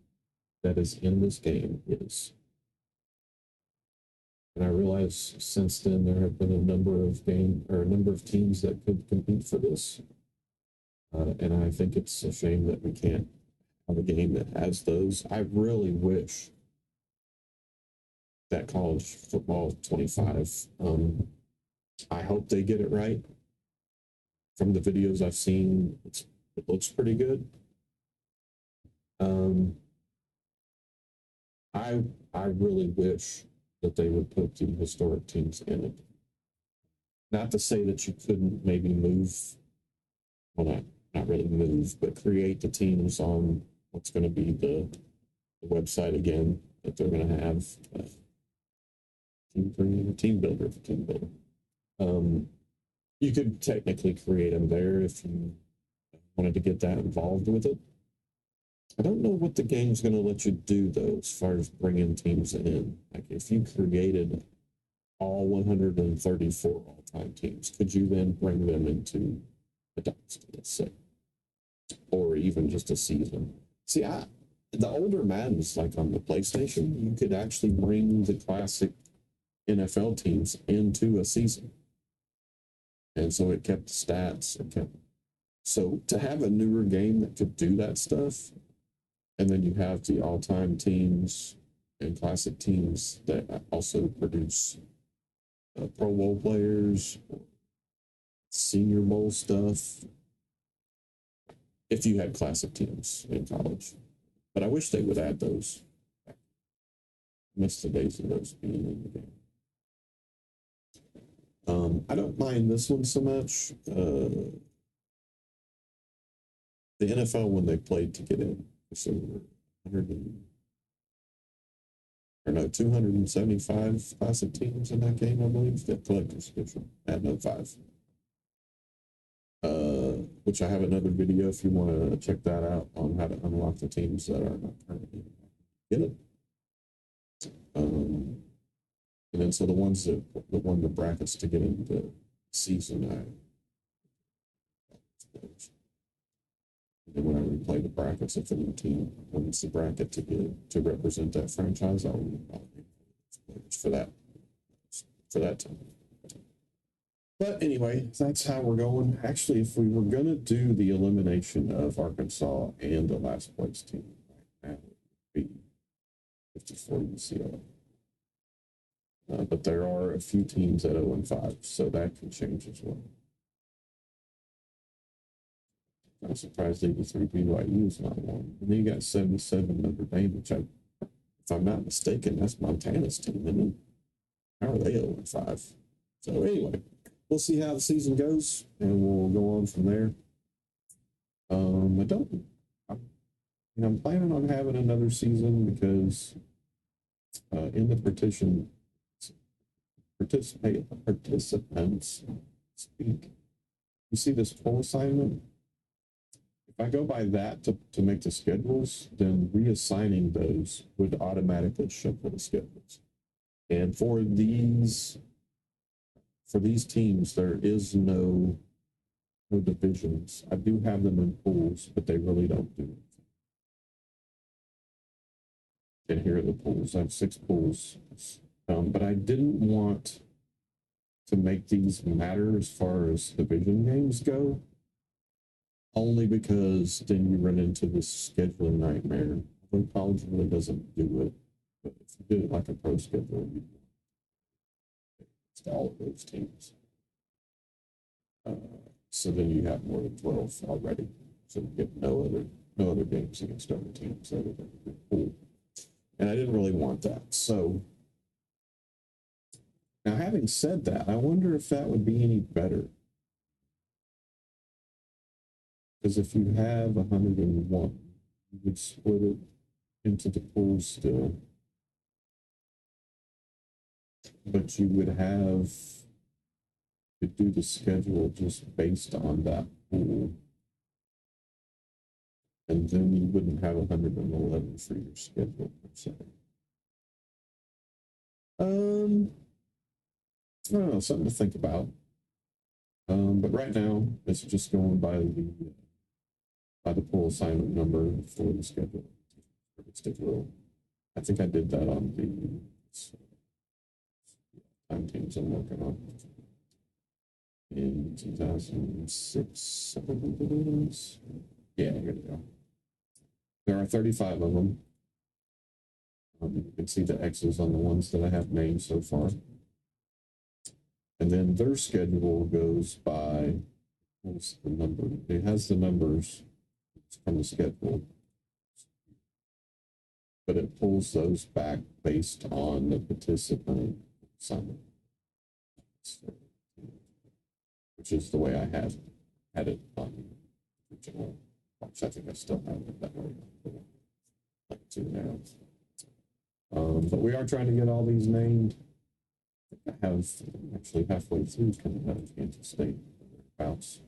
that is in this game is. And I realize since then there have been a number of teams that could compete for this. And I think it's a shame that we can't have a game that has those. I really wish that college football 25, I hope they get it right. From the videos I've seen, it looks pretty good. I really wish that they would put the historic teams in it. Not to say that you couldn't maybe move, well, not really move, but create the teams on what's going to be the website again that they're going to have. Team builder. You could technically create them there if you wanted to get that involved with it. I don't know what the game's going to let you do, though, as far as bringing teams in. Like, if you created all 134 all-time teams, could you then bring them into a dynasty, let's say? Or even just a season? See, the older Maddens, like on the PlayStation, you could actually bring the classic NFL teams into a season. And so it kept the stats. So to have a newer game that could do that stuff, and then you have the all-time teams and classic teams that also produce Pro Bowl players, Senior Bowl stuff, if you had classic teams in college. But I wish they would add those. I miss the days of those being in the game. I don't mind this one so much. The NFL, when they played to get in, so 275 classic teams in that game, I believe. The collector's edition at no 5. Which I have another video if you want to check that out on how to unlock the teams that are not currently in it. And then so the ones that won the brackets to get into the season, and when I replay the brackets, if a new team wins the bracket to represent that franchise, I'll players for that time. But anyway, that's how we're going. Actually, if we were going to do the elimination of Arkansas and the last place team right now, it would be 54 UCLA. But there are a few teams at 0-5, so that can change as well. I'm surprised 83 BYU is not one. And then you got 77 Notre Dame, which if I'm not mistaken, that's Montana's team. And how are they 0-5? So anyway, we'll see how the season goes, and we'll go on from there. I'm planning on having another season because in the participants speak. You see this poll assignment? If I go by that to make the schedules, then reassigning those would automatically shuffle the schedules. And for these teams, there is no divisions. I do have them in pools, but they really don't do anything. And here are the pools. I have 6 pools. But I didn't want to make these matter as far as division games go, only because then you run into this scheduling nightmare. College really doesn't do it, but if you did it like a pro schedule, it's all of those teams. So then you have more than 12 already, so you get no other no other games against other teams other than the pool. And I didn't really want that. So now, having said that, I wonder if that would be any better. Because if you have 101, you would split it into the pools still. But you would have to do the schedule just based on that pool. And then you wouldn't have 111 for your schedule per se. I don't know, something to think about. But right now, it's just going by the pool assignment number for the schedule. I think I did that on the time teams I'm working on in 2006. I believe it is. Yeah, here we go. There are 35 of them. You can see the X's on the ones that I have named so far. And then their schedule goes by, what's the number? It has the numbers from the schedule, but it pulls those back based on the participant assignment, which is the way I had it on the original. I think I still have it that way. Like two now. But we are trying to get all these named. I have actually halfway through coming out of Kansas State. Thereabouts.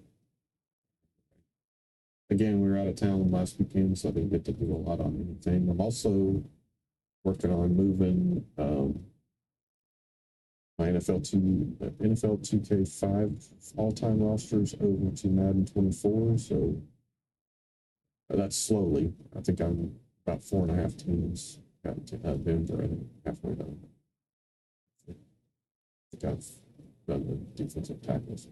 Again, we were out of town last weekend, so I didn't get to do a lot on anything. I'm also working on moving my NFL 2K5 all-time rosters over to Madden 24. So that's slowly. I think I'm about 4.5 teams. Got to Denver and halfway done. I think I've done the defensive tackles.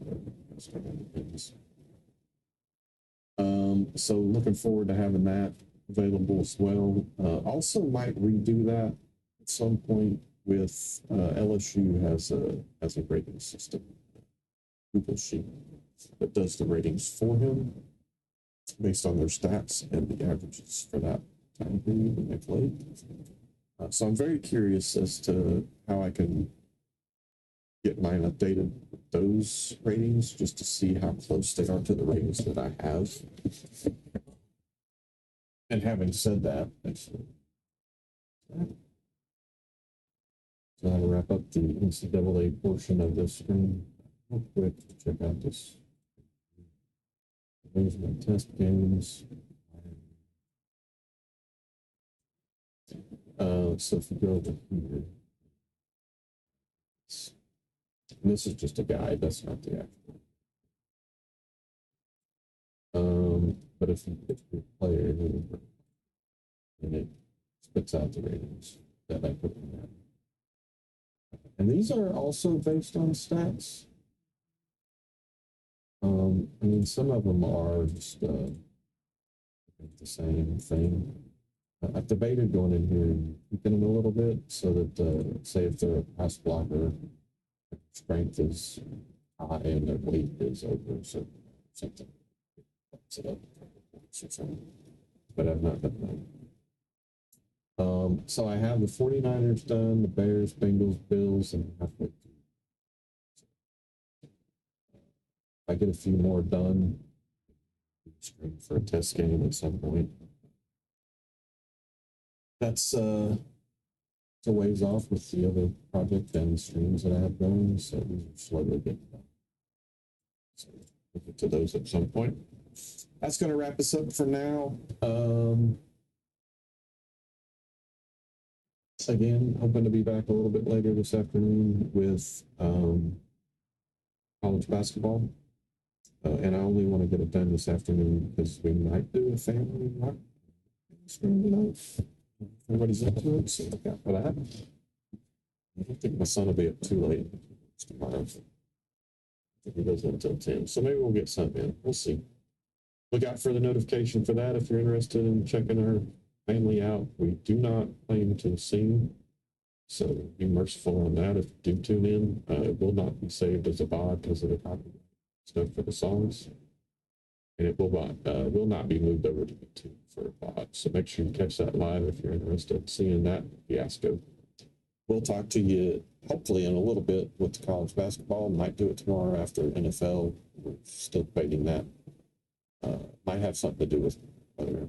So looking forward to having that available as well. Also might redo that at some point with LSU has a rating system, Google Sheet, that does the ratings for him based on their stats and the averages for that time period when they played. So I'm very curious as to how I can get mine updated with those ratings just to see how close they are to the ratings that I have. And having said that, actually, so I'll wrap up the NCAA portion of this stream real quick to check out this. There's my test games. So if you go over here, and this is just a guide, that's not the actual. But if you pick your player here, and it spits out the ratings that I put in there. And these are also based on stats. I mean, some of them are just the same thing. I've debated going in here and tweaking them a little bit so that, say, if they're a pass blocker, strength is high and their weight is over something. But I've not done that. So I have the 49ers done, the Bears, Bengals, Bills, and halfway through. I get a few more done for a test game at some point. That's a ways off with the other project and the streams that I have going, so these are slowly getting done. So we'll get to those at some point. That's going to wrap us up for now. Again, hoping to be back a little bit later this afternoon with college basketball. And I only want to get it done this afternoon because we might do a family rock stream tonight. Everybody's into it, so look out for that. I don't think my son will be up too late tomorrow. I think he goes until 10, so maybe we'll get something in. We'll see. Look out for the notification for that if you're interested in checking our family out. We do not claim to sing, so be merciful on that. If you do tune in, it will not be saved as a VOD because of the copyright stuff for the songs. and it will not be moved over to YouTube for a pod. So make sure you catch that live if you're interested in seeing that fiasco. We'll talk to you hopefully in a little bit with the college basketball. Might do it tomorrow after NFL. We're still debating that. Might have something to do with whether